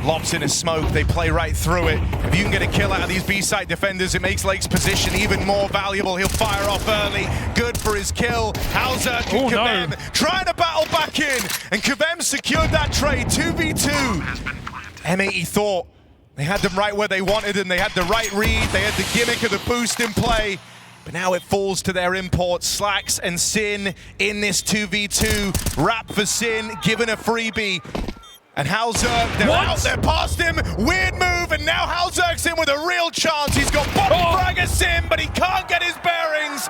Lobs in a smoke, they play right through it. If you can get a kill out of these B-side defenders, it makes Lake's position even more valuable. He'll fire off early, good for his kill. hallzerk and KVM trying to battle back in, and KVM secured that trade, 2v2. M80 thought they had them right where they wanted, and they had the right read, they had the gimmick of the boost in play. But now it falls to their imports. Slacks and Sin in this 2v2. Rap for Sin, given a freebie. And hallzerk, they're out there past him. Weird move, and now hallzerk's in with a real chance. He's got body frag of Sin, but he can't get his bearings.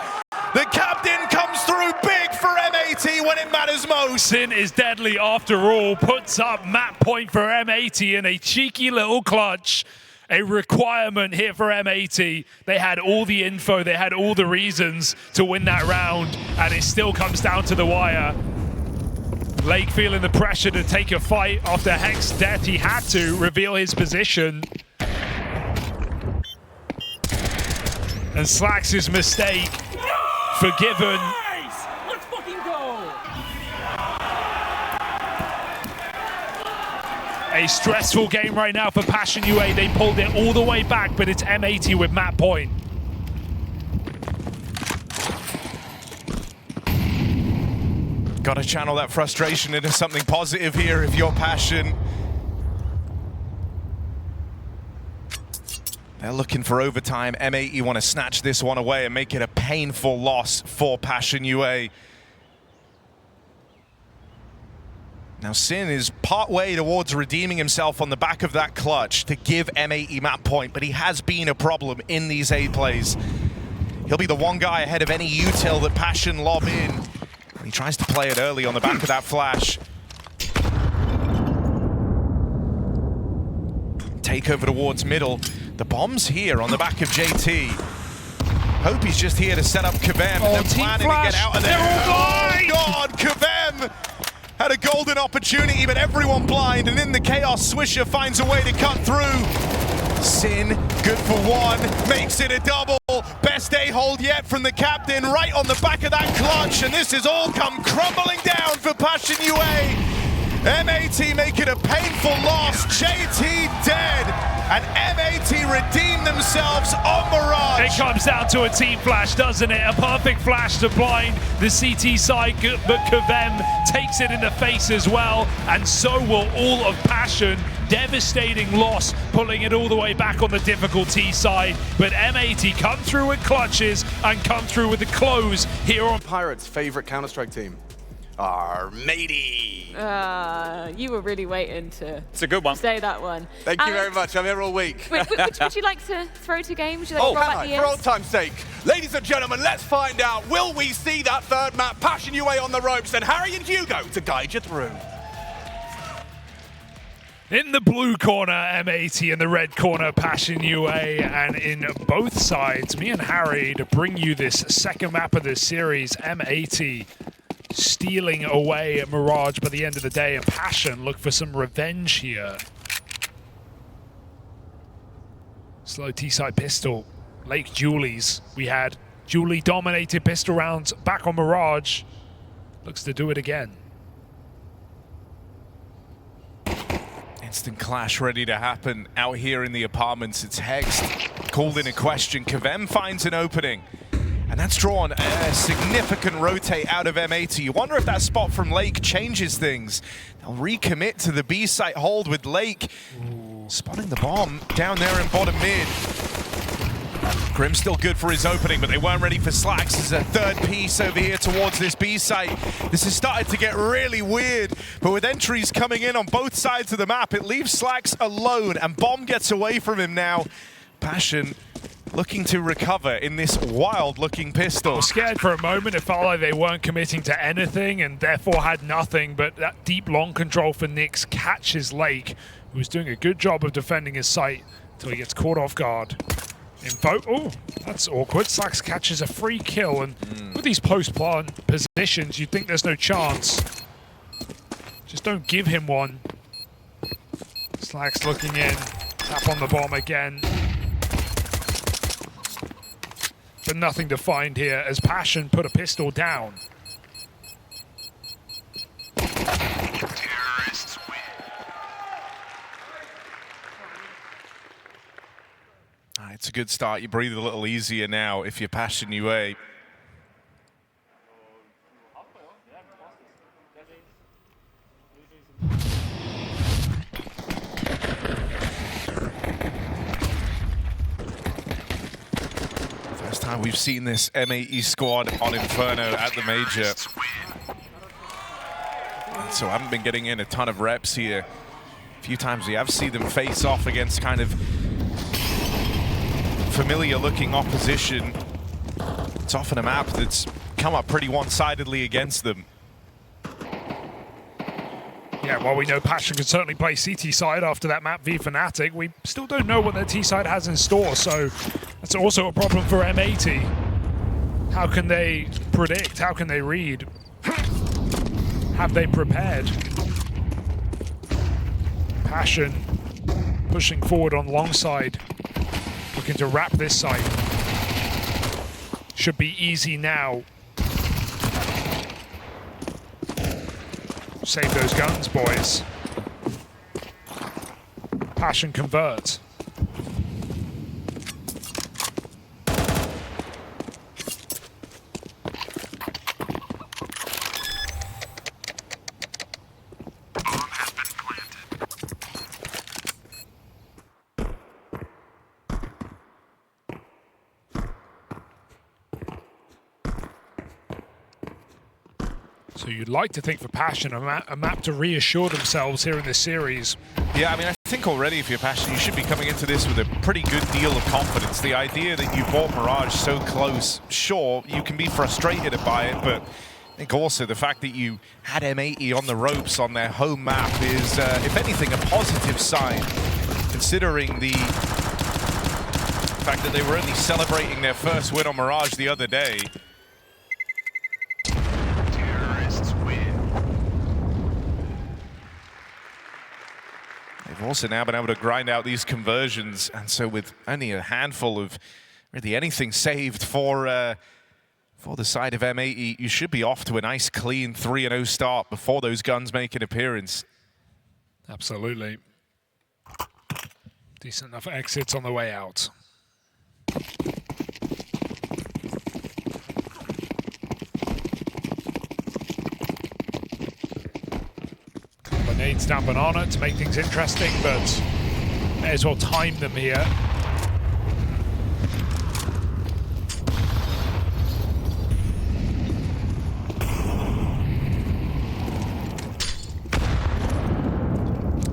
The captain comes through big for M80 when it matters most. Sin is deadly after all. Puts up map point for M80 in a cheeky little clutch. A requirement here for M80. They had all the info, they had all the reasons to win that round, and it still comes down to the wire. Lake feeling the pressure to take a fight after Hex's death. He had to reveal his position. And Slacks' mistake forgiven. Let's fucking go! A stressful game right now for Passion UA. They pulled it all the way back, but it's M80 with map point. Got to channel that frustration into something positive here if you're Passion. They're looking for overtime. M80 want to snatch this one away and make it a painful loss for Passion UA. Now Sin is part way towards redeeming himself on the back of that clutch to give M80 map point, but he has been a problem in these A plays. He'll be the one guy ahead of any util that Passion lob in. And he tries to play it early on the back of that flash. Take over towards middle. The bomb's here on the back of JT. Hope he's just here to set up KVM, and they're planning to get out of there. Oh God, KVM had a golden opportunity, but everyone blind, and in the chaos, Swisher finds a way to cut through. Sin, good for one, makes it a double. Best A-hold yet from the captain, right on the back of that clutch, and this has all come crumbling down for Passion UA. M80 make it a painful loss, JT dead, and M80 redeem themselves on Mirage. It comes down to a team flash, doesn't it? A perfect flash to blind the CT side, but KVM takes it in the face as well, and so will all of Passion. Devastating loss, pulling it all the way back on the difficulty side, but M80 come through with clutches and come through with the close here on Pirates' favorite Counter-Strike team. Our matey. You were really waiting to It's a good one. say that one. Thank you very much. I'm here all week. Would you like to throw to game? Would you like to roll back the For ears? old time's sake. Ladies and gentlemen, let's find out. Will we see that third map, Passion UA on the ropes, and Harry and Hugo to guide you through? In the blue corner, M80, in the red corner, Passion UA, and in both sides, me and Harry to bring you this second map of this series, M80 stealing away at Mirage by the end of the day, and Passion look for some revenge here. Slow T-side pistol, Lake Julie's. We had Julie dominated pistol rounds back on Mirage. looks to do it again. Instant clash ready to happen out here in the apartments. It's Hex called in a question. Kvem finds an opening. And that's drawn a significant rotate out of M80. You wonder if that spot from Lake changes things. They'll recommit to the B site hold with Lake spotting the bomb down there in bottom mid. Grim's still good for his opening, but they weren't ready for Slacks. There's a third piece over here towards this B site. This has started to get really weird, but with entries coming in on both sides of the map, it leaves Slacks alone, and Bomb gets away from him now. Passion looking to recover in this wild-looking pistol. I was scared for a moment. It felt like they weren't committing to anything and therefore had nothing, but that deep long control for Nyx catches Lake, who's doing a good job of defending his site until he gets caught off guard. Info, oh, that's awkward. Slacks catches a free kill, and with these post-plant positions, you'd think there's no chance. Just don't give him one. Slacks looking in, tap on the bomb again. But nothing to find here as Passion put a pistol down. Terrorists win. It's a good start. You breathe a little easier now if you're Passion UA. First time we've seen this M80 squad on Inferno at the Major. So I haven't been getting in a ton of reps here. A few times we have seen them face off against kind of familiar looking opposition. It's often a map that's come up pretty one-sidedly against them. Yeah, while we know Passion can certainly play CT side after that map v Fnatic, we still don't know what their T side has in store, so that's also a problem for M80. How can they predict? How can they read? Have they prepared? Passion pushing forward on long side, looking to wrap this side. Should be easy now. Save those guns, boys. Passion converts. So you'd like to think for Passion, a map to reassure themselves here in this series. Yeah, I mean, I think already if you're Passion, you should be coming into this with a pretty good deal of confidence. The idea that you bought Mirage so close, sure, you can be frustrated by it, but I think also the fact that you had M80 on the ropes on their home map is, if anything, a positive sign, considering the fact that they were only celebrating their first win on Mirage the other day. They've also now been able to grind out these conversions, and so with only a handful of really anything saved for the side of M80, you should be off to a nice clean 3-0 start before those guns make an appearance. Absolutely. Decent enough exits on the way out. Nades down Banana to make things interesting, but may as well time them here.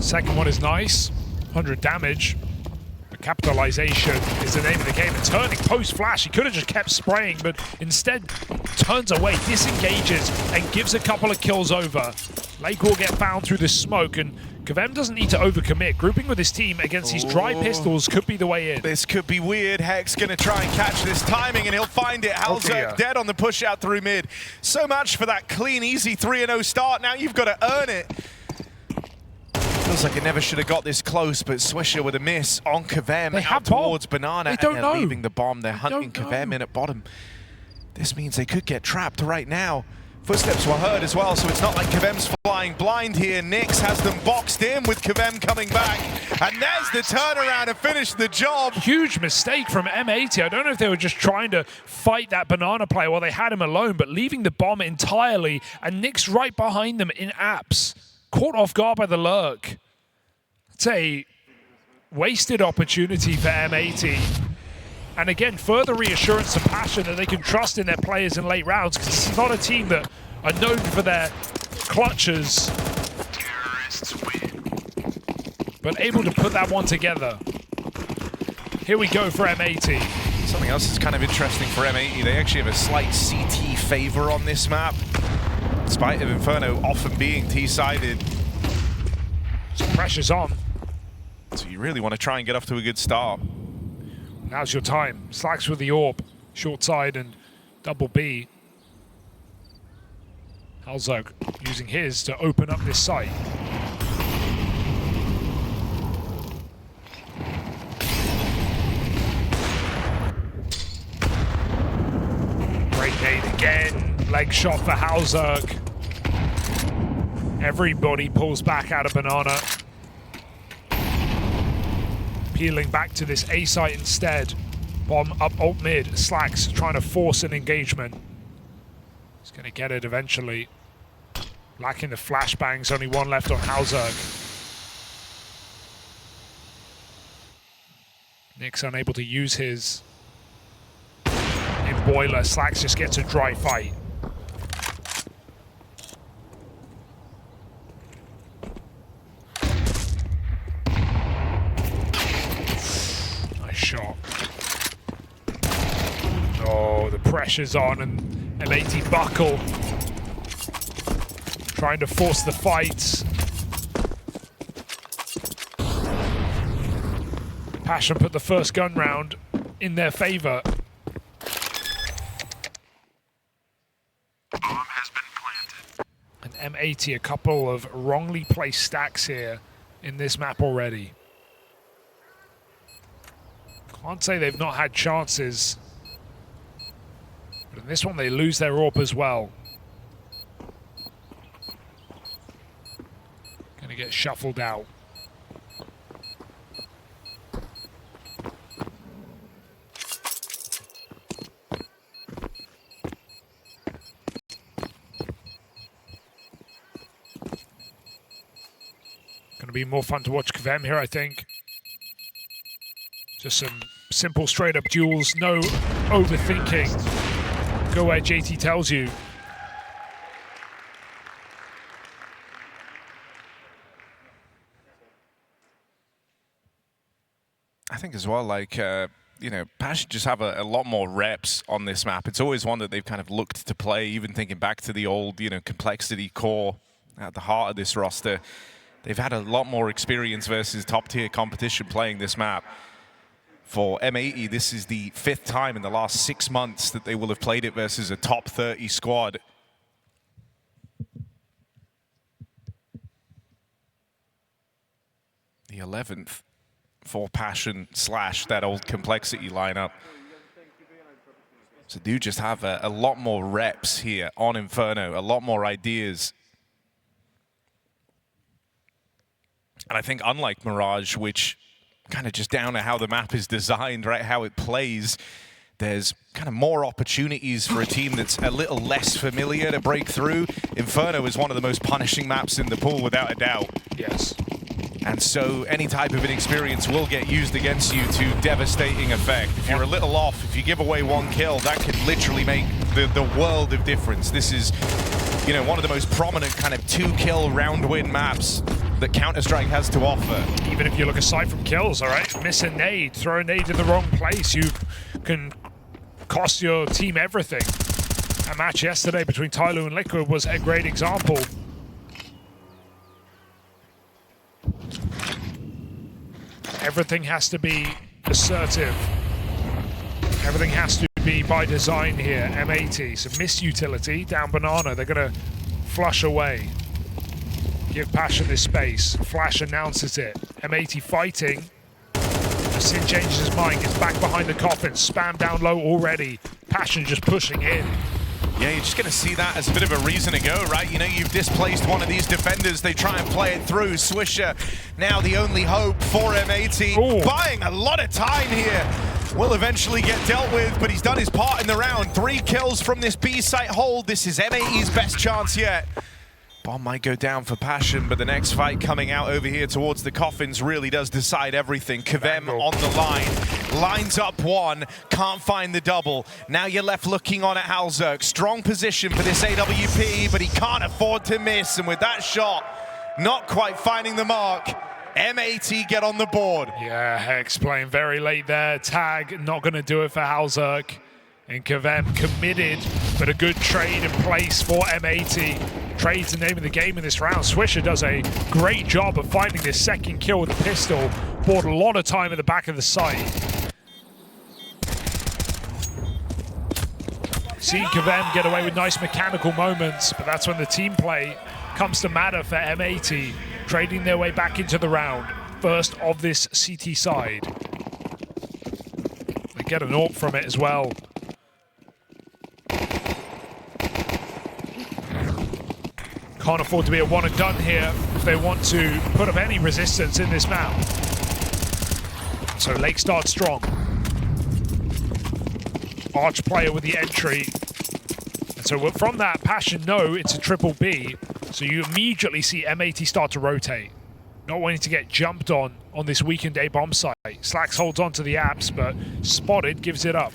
Second one is nice, 100 damage. But capitalization is the name of the game. And turning post-flash, he could have just kept spraying, but instead turns away, disengages, and gives a couple of kills over. Lake will get found through the smoke, and Kvem doesn't need to overcommit. Grouping with his team against these dry pistols could be the way in. This could be weird. Hex going to try and catch this timing, and he'll find it. hallzerk dead on the push out through mid. So much for that clean, easy 3-0 start. Now you've got to earn it. Feels like it never should have got this close, but Swisher with a miss on Kvem out towards Banana, and they're leaving the bomb. They're hunting Kvem in at bottom. This means they could get trapped right now. Footsteps were heard as well, so it's not like Kvem's flying blind here. Nyx has them boxed in with Kvem coming back. And there's the turnaround to finish the job. Huge mistake from M80. I don't know if they were just trying to fight that banana play while they had him alone, but leaving the bomb entirely, and Nyx right behind them in apps. Caught off guard by the lurk. It's a wasted opportunity for M80. And again, further reassurance to Passion that they can trust in their players in late rounds, because it's not a team that are known for their clutches. Terrorists win. But able to put that one together. Here we go for M80. Something else that's kind of interesting for M80, they actually have a slight CT favor on this map, despite of Inferno often being T-sided. Some pressure's on. So you really want to try and get off to a good start. Now's your time. Slacks with the AWP, short side and double B. hallzerk using his to open up this site. Great nade again. Leg shot for hallzerk. Everybody pulls back out of banana. Peeling back to this A site instead. Bomb up alt mid. Slacks trying to force an engagement. He's going to get it eventually. Lacking the flashbangs. Only one left on hallzerk. Nyx unable to use his in boiler. Slacks just gets a dry fight. Shot. Oh, the pressure's on, and M80 buckle. Trying to force the fight. Passion put the first gun round in their favor. Bomb has been planted. And M80, a couple of wrongly placed stacks here in this map already. Can't say they've not had chances, but in this one they lose their AWP as well. Gonna get shuffled out. Gonna be more fun to watch Kvem here, I think. Just some simple straight-up duels, no overthinking. Go where JT tells you. I think as well, like, you know, Passion just have a lot more reps on this map. It's always one that they've kind of looked to play, even thinking back to the old, you know, complexity core at the heart of this roster. They've had a lot more experience versus top-tier competition playing this map. For M80, this is the 5th time in the last 6 months that they will have played it versus a top 30 squad. The 11th for Passion / that old complexity lineup. So do just have a lot more reps here on Inferno, a lot more ideas. And I think unlike Mirage, which kind of just down to how the map is designed, right, how it plays, there's kind of more opportunities for a team that's a little less familiar to break through. Inferno is one of the most punishing maps in the pool, without a doubt. Yes. And so any type of inexperience will get used against you to devastating effect. If you're a little off, if you give away 1 kill, that could literally make the world of difference. This is, you know, one of the most prominent kind of 2-kill round win maps that Counter-Strike has to offer. Even if you look aside from kills, all right? Miss a nade, throw a nade in the wrong place, you can cost your team everything. That match yesterday between Tyloo and Liquid was a great example. Everything has to be assertive. Everything has to be by design here. M80, some missed utility, down banana, they're gonna flush away. Give Passion this space. Flash announces it. M80 fighting. Sin changes his mind, gets back behind the coffin, spam down low already. Passion just pushing in. Yeah, you're just going to see that as a bit of a reason to go, right? You know, you've displaced one of these defenders. They try and play it through. Swisher, now the only hope for M80. Ooh. Buying a lot of time here. Will eventually get dealt with, but he's done his part in the round. 3 kills from this B-site hold. This is M80's best chance yet. Bomb might go down for Passion, but the next fight coming out over here towards the coffins really does decide everything. Kvem on the line, lines up one, can't find the double. Now you're left looking on at hallzerk. Strong position for this AWP, but he can't afford to miss, and with that shot, not quite finding the mark, M80 get on the board. Yeah, Hex playing very late there. Tag not going to do it for hallzerk. And Kvem committed, but a good trade in place for M80. Trade's the name of the game in this round. Swisher does a great job of finding this second kill with the pistol. Bought a lot of time at the back of the site. Seeing Kvem get away with nice mechanical moments, but that's when the team play comes to matter for M80. Trading their way back into the round. First of this CT side. They get an AWP from it as well. Can't afford to be a one and done here if they want to put up any resistance in this map. So Lake starts strong. Arch player with the entry. And so from that, Passion know it's a triple B. So you immediately see M80 start to rotate. Not wanting to get jumped on this weakened A bomb site. Slacks holds on to the apps, but Spotted gives it up.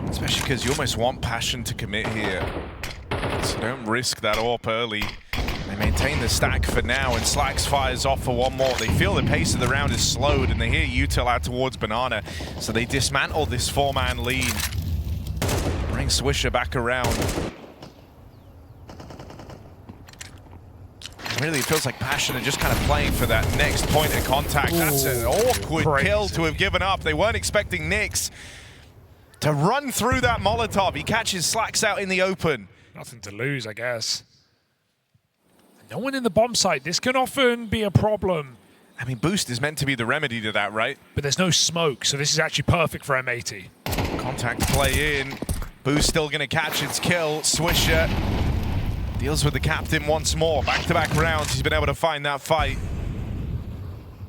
Especially because you almost want Passion to commit here. So don't risk that AWP early. They maintain the stack for now, and Slacks fires off for one more. They feel the pace of the round is slowed, and they hear Util out towards Banana. So they dismantle this 4-man lead. Bring Swisher back around. Really, it feels like Passion are just kind of playing for that next point of contact. That's an awkward kill to have given up. They weren't expecting Nyx to run through that Molotov. He catches Slacks out in the open. Nothing to lose, I guess. No one in the bomb site. This can often be a problem. I mean, Boost is meant to be the remedy to that, right? But there's no smoke, so this is actually perfect for M80. Contact play in. Boost still going to catch its kill. Swisher deals with the captain once more. Back-to-back rounds. He's been able to find that fight.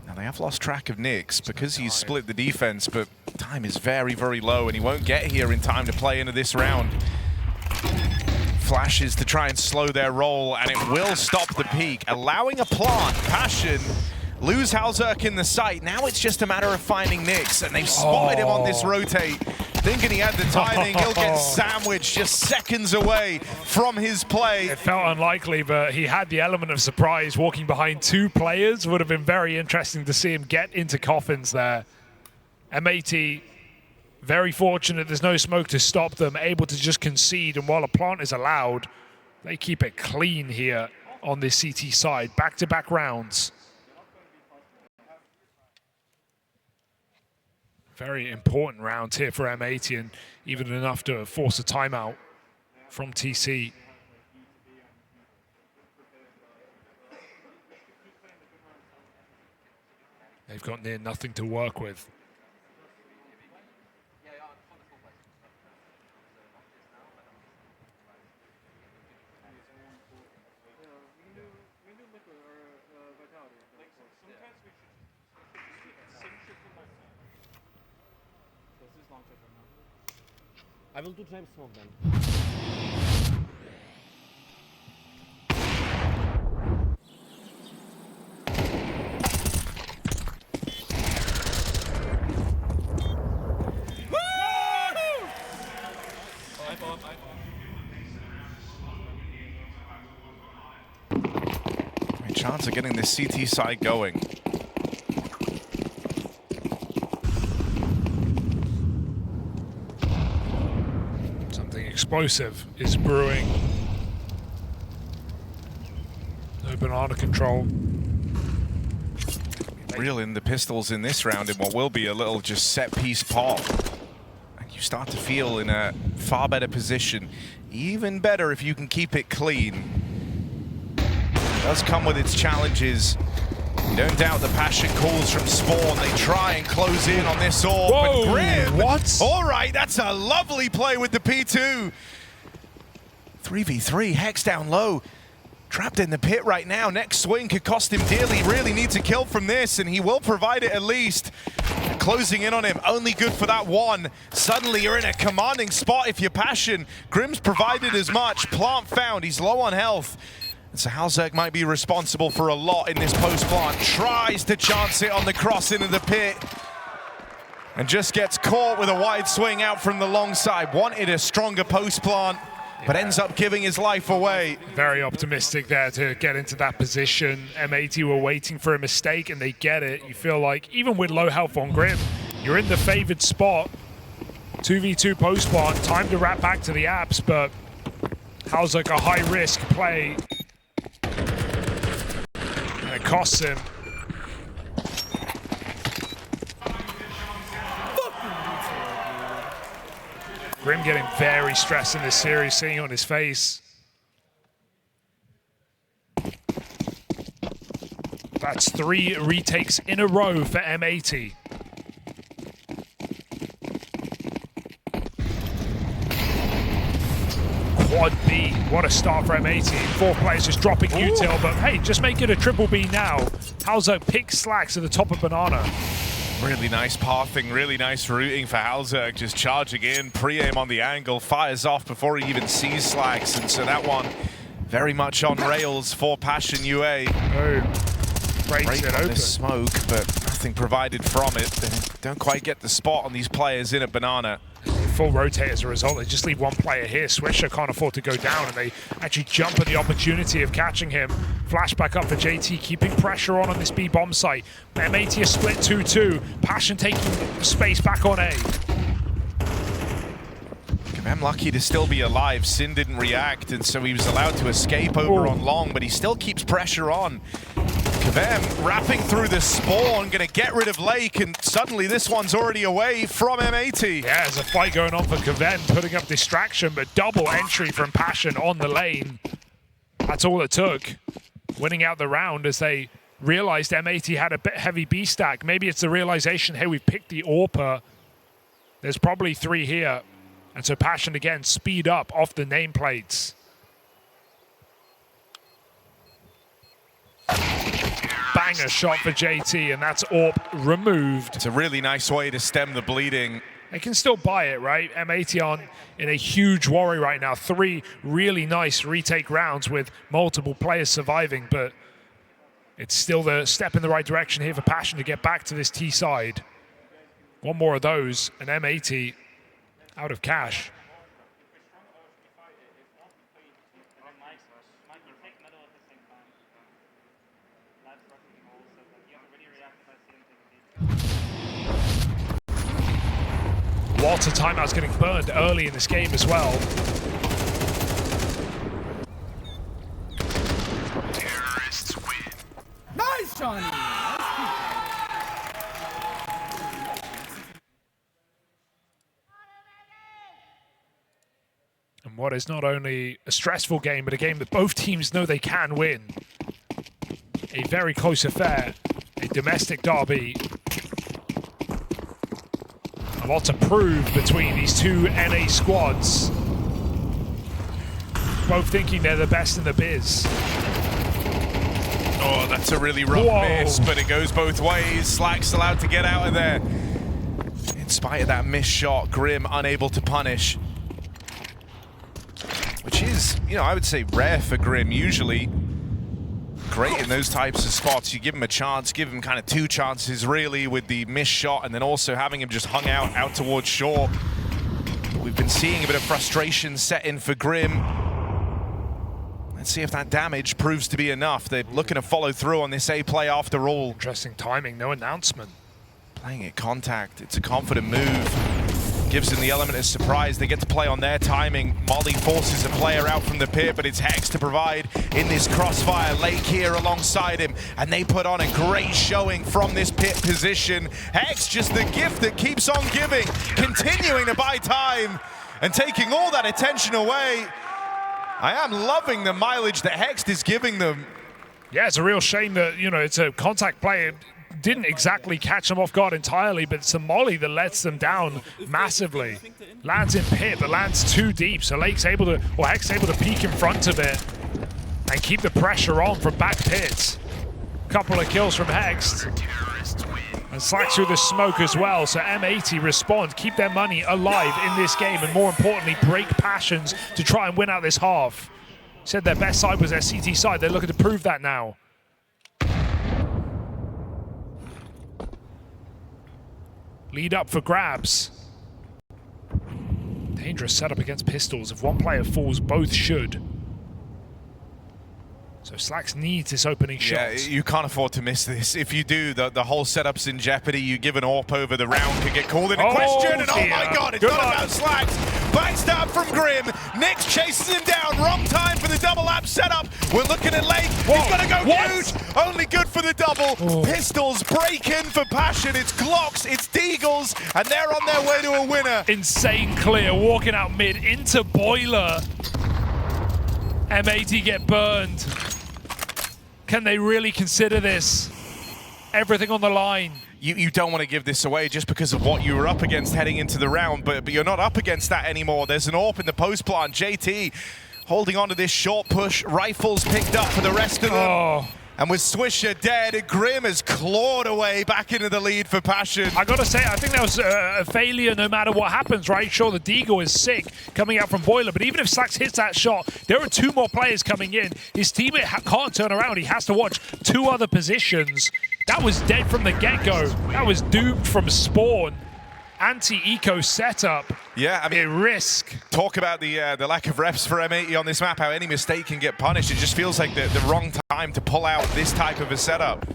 Now, they have lost track of Nyx because he's split the defense, but time is very, very low, and he won't get here in time to play into this round. Flashes to try and slow their roll, and it will stop the peak, allowing a plant. Passion lose hallzerk in the site. Now it's just a matter of finding Nyx, and they've spotted him on this rotate. Thinking he had the timing, he'll get sandwiched just seconds away from his play. It felt unlikely, but he had the element of surprise. Walking behind 2 players would have been very interesting to see him get into coffins there. M80, very fortunate there's no smoke to stop them, able to just concede, and while a plant is allowed, they keep it clean here on this CT side. Back-to-back rounds. Very important round here for M80, and even enough to force a timeout from TC. They've got near nothing to work with. I will do James Smoke then. Great chance of getting this CT side going. Explosive is brewing. No banana control. Reeling the pistols in this round in what will be a little just set-piece pop. And you start to feel in a far better position. Even better if you can keep it clean. does come with its challenges. You don't doubt the Passion calls from Spawn. They try and close in on this orb. Whoa, but Grim, what? All right, that's a lovely play with the P2. 3v3, Hex down low. Trapped in the pit right now. Next swing could cost him dearly. Really needs a kill from this, and he will provide it at least. Closing in on him, only good for that one. Suddenly you're in a commanding spot if you're Passion. Grim's provided as much. Plant found, he's low on health. And so hallzerk might be responsible for a lot in this post-plant. Tries to chance it on the cross into the pit. And just gets caught with a wide swing out from the long side. Wanted a stronger post-plant, but ends up giving his life away. Very optimistic there to get into that position. M80 were waiting for a mistake and they get it. You feel like, even with low health on Grim, you're in the favored spot. 2v2 post-plant, time to wrap back to the apps, but hallzerk a high-risk play. And it costs him. Grim getting very stressed in this series, seeing on his face. That's 3 retakes in a row for M80. Quad B, what a start for M80. 4 players just dropping util, but hey, just make it a triple B now. hallzerk picks slacks at the top of Banana. Really nice pathing, really nice routing for hallzerk, just charging in, pre-aim on the angle, fires off before he even sees slacks, and so that one very much on rails for Passion UA. Breaks it on open. this smoke, but nothing provided from it. They don't quite get the spot on these players in at Banana. Full rotate as a result. They just leave one player here. Swisher can't afford to go down, and they actually jump at the opportunity of catching him. Flashback up for JT, keeping pressure on this B bomb site. M80 is split 2-2. Passion taking space back on A. KVM lucky to still be alive. Sin didn't react, and so he was allowed to escape over on long, but he still keeps pressure on. KVM wrapping through the spawn, gonna get rid of Lake, and suddenly this one's already away from M80. Yeah, there's a fight going on for KVM, putting up distraction, but double entry from Passion on the lane. That's all it took. Winning out the round as they realized M80 had a bit heavy B stack. Maybe it's the realization, hey, we've picked the AWPer. There's probably 3 here. And so Passion again, speed up off the nameplates. Banger shot for JT, and that's AWP removed. It's a really nice way to stem the bleeding. They can still buy it, right? M80 on in a huge worry right now. 3 really nice retake rounds with multiple players surviving, but it's still the step in the right direction here for Passion to get back to this T side. One more of those, and M80 out of cash. Lots of timeouts getting burned early in this game as well. Terrorists win. Nice, Johnny! And what is not only a stressful game, but a game that both teams know they can win. A very close affair, a domestic derby. A lot to prove between these two NA squads. Both thinking they're the best in the biz. Oh, that's a really rough miss, but it goes both ways. Slack's allowed to get out of there. In spite of that missed shot, Grim unable to punish. Which is, you know, I would say rare for Grim. Usually great in those types of spots. You give him a chance, give him kind of 2 chances really with the missed shot, and then also having him just hung out towards shore. But we've been seeing a bit of frustration set in for Grim. Let's see if that damage proves to be enough. They're looking to follow through on this A play after all. Interesting timing, no announcement. Playing at contact, it's a confident move. Gives them the element of surprise. They get to play on their timing. Molly forces a player out from the pit, but it's Hex to provide in this crossfire. Lake here alongside him, and they put on a great showing from this pit position. Hex just the gift that keeps on giving, continuing to buy time and taking all that attention away. I am loving the mileage that Hex is giving them. Yeah, it's a real shame that, you know, it's a contact play. It didn't exactly catch them off guard entirely, but it's a molly that lets them down massively. Lands in pit, but lands too deep, so Lake's able to, or Hex able to peek in front of it and keep the pressure on from back pit. Couple of kills from Hex. And Slacks through the smoke as well, so M80 respond, keep their money alive in this game, and more importantly, break Passions to try and win out this half. Said their best side was their CT side. They're looking to prove that now. Lead up for grabs. Dangerous setup against pistols. If one player falls, both should. So Slacks needs this opening shot. Yeah, you can't afford to miss this. If you do, the whole setup's in jeopardy. You give an AWP over the round, could get called into question, and oh my god, it's not about Slacks. Backstab from Grim. Nix chases him down. Wrong time for the double lap setup. We're looking at Lake. He's gonna go huge. Only good for the double. Pistols break in for Passion. It's Glocks, it's Deagles, and they're on their way to a winner. Insane clear, walking out mid into Boiler. M80 get burned. Can they really consider this? Everything on the line. You don't want to give this away just because of what you were up against heading into the round, but you're not up against that anymore. There's an AWP in the post plant. JT holding on to this short push. Rifles picked up for the rest of them. And with Swisher dead, Grim has clawed away back into the lead for Passion. I gotta say, I think that was a failure no matter what happens, right? Sure, the Deagle is sick coming out from Boiler, but even if Slacks hits that shot, there are two more players coming in. His teammate can't turn around. He has to watch two other positions. That was dead from the get-go. That was doomed from spawn. Anti-eco setup. Yeah, I mean, risk. Talk about the lack of reps for M80 on this map, how any mistake can get punished. It just feels like the wrong time to pull out this type of a setup.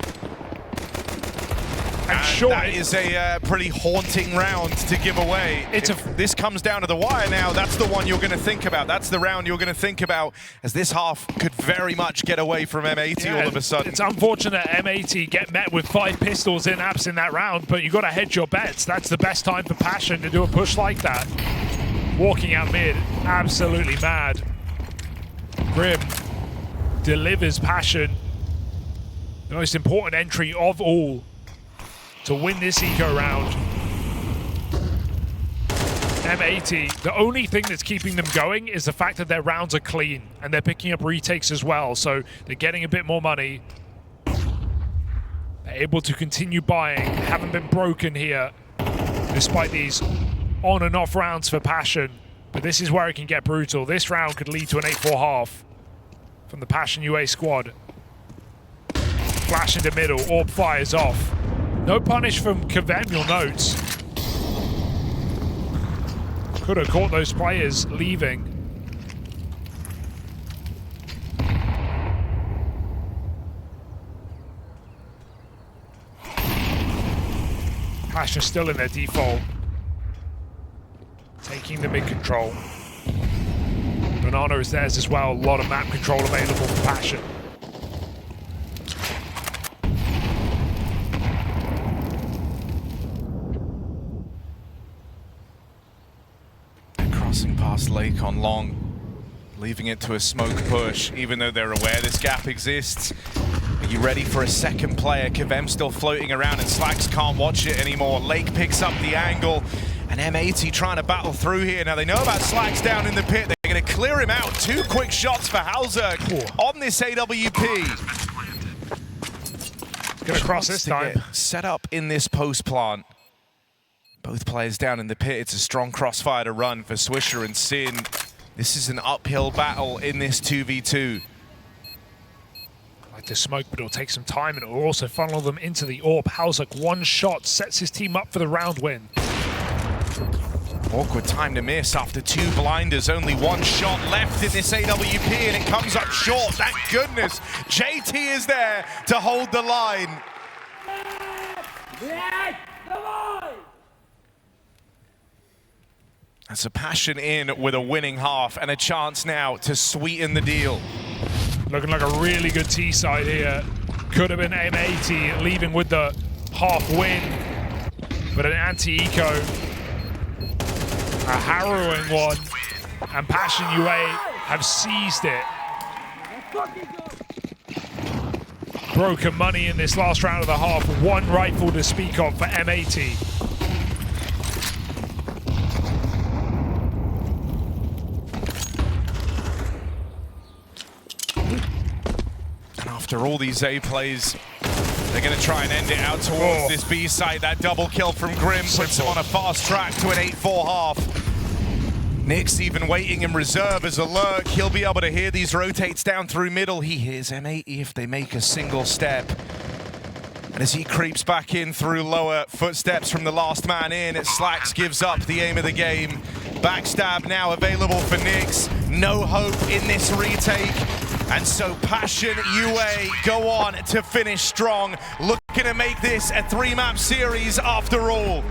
And sure, that is a pretty haunting round to give away. If this comes down to the wire now, that's the one you're going to think about. That's the round you're going to think about, as this half could very much get away from M80 all of a sudden. It's unfortunate M80 get met with 5 pistols in apps in that round, but you got to hedge your bets. That's the best time for Passion to do a push like that. Walking out mid, absolutely mad. Grim delivers Passion. The most important entry of all to win this eco round. M80, the only thing that's keeping them going is the fact that their rounds are clean and they're picking up retakes as well, so they're getting a bit more money. They're able to continue buying, haven't been broken here despite these on and off rounds for Passion, but this is where it can get brutal. This round could lead to an 8-4 half from the Passion UA squad. Flash into middle, AWP fires off. No punish from KVM, you'll note. Could have caught those players leaving. Passion still in their default. Taking the mid control. Banana is theirs as well. A lot of map control available for Passion. Crossing past Lake on long, leaving it to a smoke push, even though they're aware this gap exists. Are you ready for a second player? KVM still floating around and Slacks can't watch it anymore. Lake picks up the angle and M80 trying to battle through here. Now they know about Slacks down in the pit. They're going to clear him out. 2 quick shots for hallzerk on this AWP. Gonna cross this time. Set up in this post plant. Both players down in the pit. It's a strong crossfire to run for Swisher and Sin. This is an uphill battle in this 2v2. Like the smoke, but it'll take some time and it'll also funnel them into the AWP. hallzerk, 1 shot, sets his team up for the round win. Awkward time to miss after 2 blinders. Only 1 shot left in this AWP and it comes up short. Thank goodness. JT is there to hold the line. Yeah, come on! That's a Passion in with a winning half and a chance now to sweeten the deal. Looking like a really good T-side here. Could have been M80 leaving with the half win, but an anti-eco. A harrowing one, and Passion UA have seized it. broken money in this last round of the half. One rifle to speak of for M80. And after all these A plays, they're going to try and end it out towards this B site. That double kill from Grim puts him on a fast track to an 8-4 half. Nick's even waiting in reserve as a lurk. He'll be able to hear these rotates down through middle. He hears M80 if they make a single step. And as he creeps back in through lower footsteps from the last man in, Slacks gives up the aim of the game. Backstab now available for Nyx. No hope in this retake. And so Passion UA go on to finish strong, looking to make this a 3-map series after all.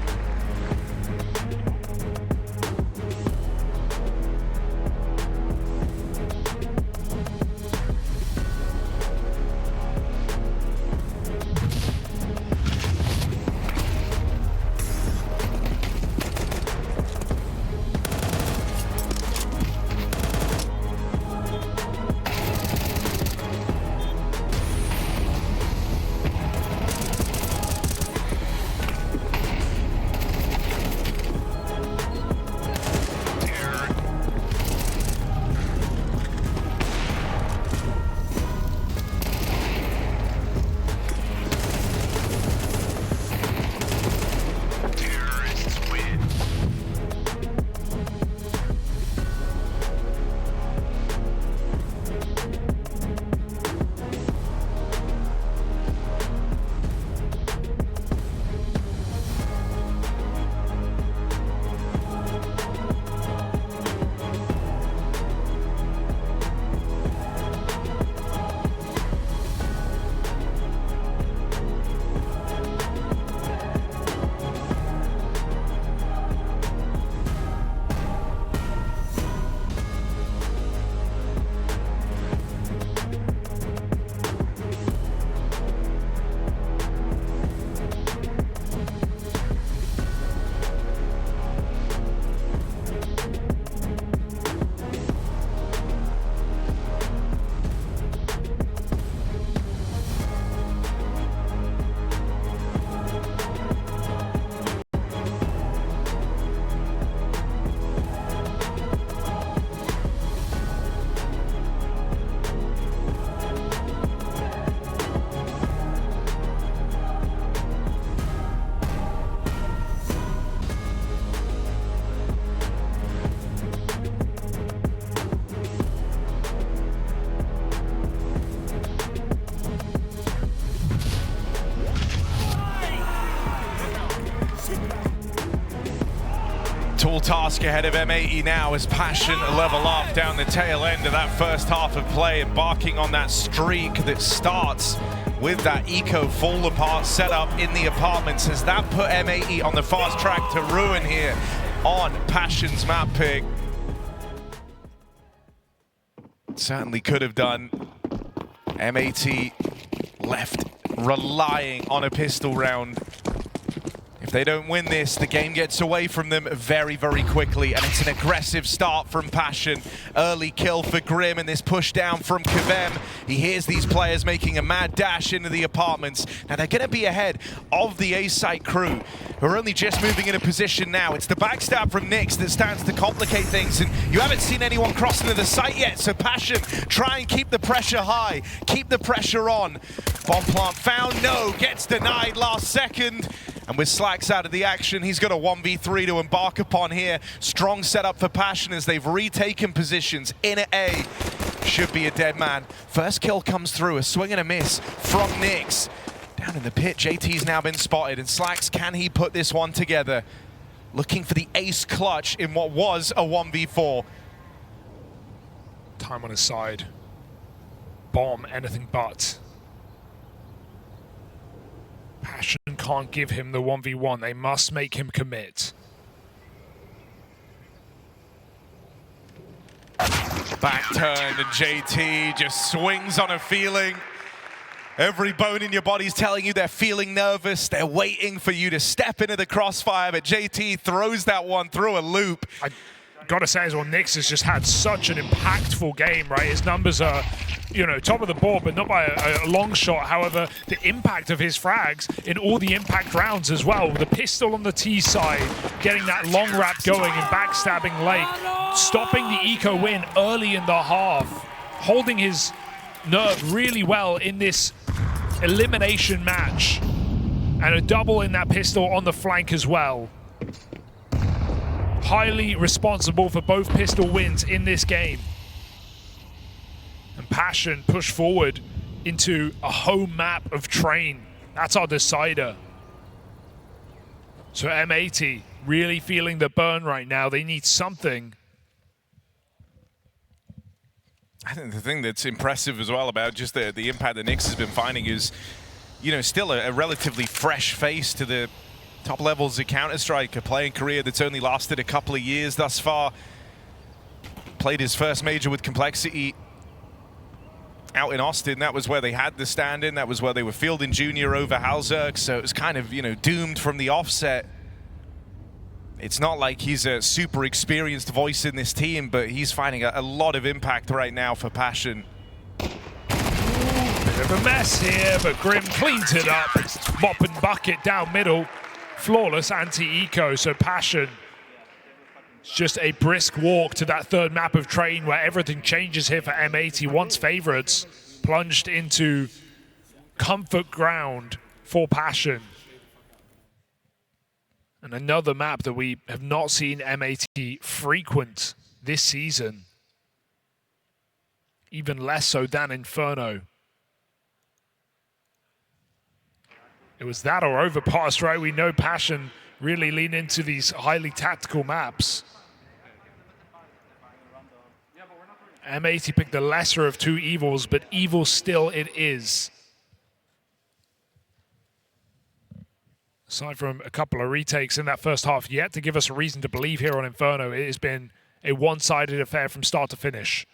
Tall task ahead of M80 now as Passion level up down the tail end of that first half of play, embarking on that streak that starts with that eco fall apart setup in the apartments. Has that put M80 on the fast track to ruin here on Passion's map pick? Certainly could have done. M80 left relying on a pistol round. If they don't win this, the game gets away from them very, very quickly, and it's an aggressive start from Passion. Early kill for Grim, and this push down from KVM. He hears these players making a mad dash into the apartments. Now they're going to be ahead of the A-site crew, who are only just moving into position now. It's the backstab from Nyx that stands to complicate things, and you haven't seen anyone cross into the site yet, so Passion try and keep the pressure high, keep the pressure on. Bomb plant found, no, gets denied last second. And with Slacks out of the action, he's got a 1v3 to embark upon here. Strong setup for Passion as they've retaken positions in A. Should be a dead man. First kill comes through, a swing and a miss from Nyx. Down in the pit, JT's now been spotted, and Slacks, can he put this one together? Looking for the ace clutch in what was a 1v4. Time on his side. Bomb, anything but. Passion can't give him the 1v1. They must make him commit. Back turned, and JT just swings on a feeling. Every bone in your body's telling you they're feeling nervous. They're waiting for you to step into the crossfire, but JT throws that one through a loop. gotta say as well, Nyx has just had such an impactful game, right? His numbers are, you know, top of the board, but not by a long shot. However, the impact of his frags in all the impact rounds as well. The pistol on the T side, getting that long wrap going and backstabbing Lake, stopping the eco win early in the half, holding his nerve really well in this elimination match. And a double in that pistol on the flank as well. Highly responsible for both pistol wins in this game. And Passion push forward into a home map of Train. That's our decider. So M80 really feeling the burn right now. They need something. I think the thing that's impressive as well about just the impact that Nyx has been finding is, you know, still a relatively fresh face to the top levels of Counter-Strike, a playing career that's only lasted a couple of years thus far. Played his first major with Complexity out in Austin. That was where they had the stand-in. That was where they were fielding junior over hallzerk, so it was kind of, you know, doomed from the offset. It's not like he's a super experienced voice in this team, but he's finding a lot of impact right now for Passion. Bit of a mess here, but Grim cleans it up. Mop and bucket down middle. Flawless anti-eco, so Passion. It's just a brisk walk to that third map of Train where everything changes here for M80. Once favorites plunged into comfort ground for Passion. And another map that we have not seen M80 frequent this season. Even less so than Inferno. It was that or Overpass, right? We know Passion really lean into these highly tactical maps. M80 picked the lesser of two evils, but evil still it is. Aside from a couple of retakes in that first half, yet to give us a reason to believe here on Inferno, it has been a one-sided affair from start to finish.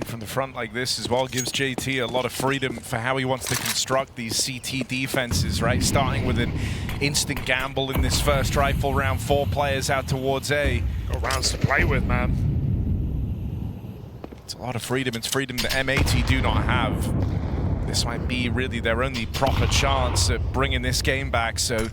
From the front like this as well gives JT a lot of freedom for how he wants to construct these CT defenses, right? Starting with an instant gamble in this first rifle round, 4 players out towards A. Got rounds to play with, man. It's a lot of freedom. It's freedom that M80 do not have. This might be really their only proper chance at bringing this game back, so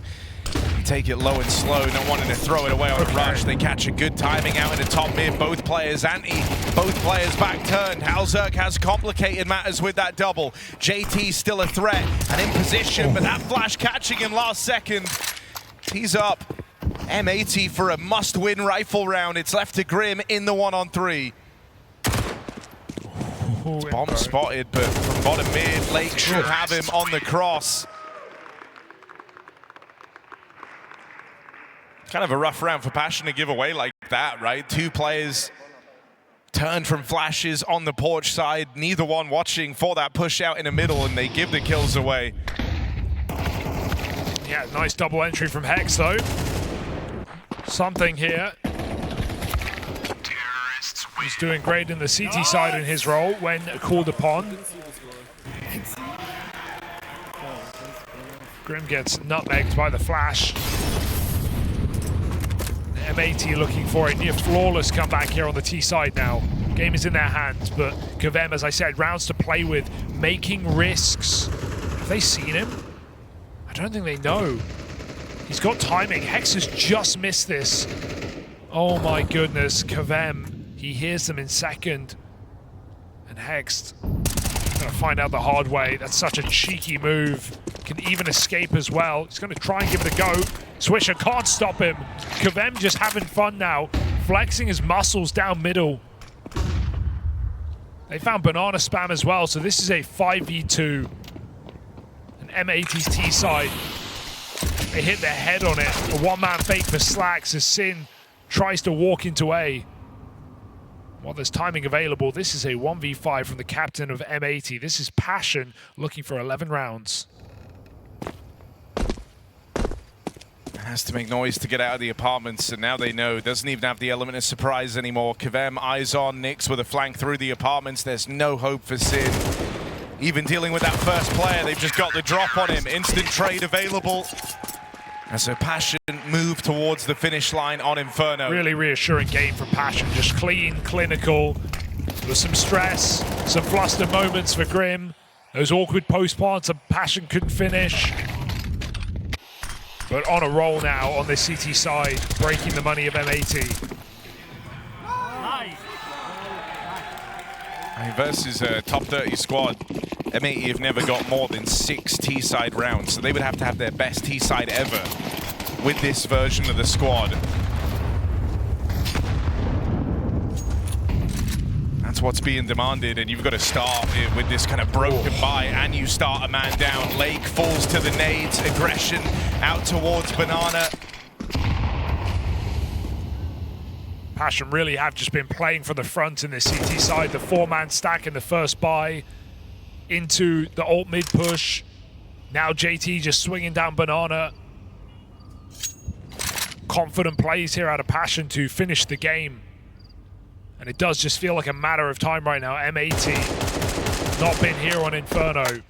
you take it low and slow, not wanting to throw it away on a rush. They catch a good timing out in the top mid. Both players anti, both players back turned. hallzerk has complicated matters with that double. JT still a threat and in position, but that flash catching him last second. He's up. M80 for a must-win rifle round. It's left to Grim in the 1-on-3. Bomb spotted, but from bottom mid, Lake should have him on the cross. Kind of a rough round for Passion to give away like that, right? 2 players turned from flashes on the porch side, neither one watching for that push out in the middle, and they give the kills away. Yeah, nice double entry from Hex, though. Something here. He's doing great in the CT side in his role when called upon. Grim gets nutmegged by the flash. M80 looking for a near flawless comeback here on the T side now. Game is in their hands, but KVM, as I said, rounds to play with, making risks. Have they seen him? I don't think they know. He's got timing. Hex has just missed this. Oh my goodness, KVM. He hears them in second. And Hex gonna find out the hard way. That's such a cheeky move. Can even escape as well. He's gonna try and give it a go. Swisher can't stop him. KVM just having fun now, flexing his muscles down middle. They found banana spam as well, so this is a 5v2. M80's T side. They hit their head on it. A one-man fake for Slacks as Sin tries to walk into A. While there's timing available, this is a 1v5 from the captain of M80. This is Passion looking for 11 rounds. Has to make noise to get out of the apartments, and now they know. Doesn't even have the element of surprise anymore. Kvem, eyes on, Nix with a flank through the apartments. There's no hope for Sin. Even dealing with that first player, they've just got the drop on him. Instant trade available. And so Passion move towards the finish line on Inferno. Really reassuring game from Passion. Just clean, clinical. With some stress, some fluster moments for Grim. Those awkward post plants, Passion couldn't finish. But on a roll now on the CT side, breaking the money of M80. Versus a top 30 squad, M80 have never got more than 6 T-side rounds, so they would have to have their best T-side ever with this version of the squad. That's what's being demanded, and you've got to start with this kind of broken buy, and you start a man down. Lake falls to the nades, aggression out towards Banana. Passion really have just been playing from the front in the CT side. The 4-man stack in the first buy into the alt mid push. Now JT just swinging down Banana. Confident plays here out of Passion to finish the game. And it does just feel like a matter of time right now. M80 not been here on Inferno.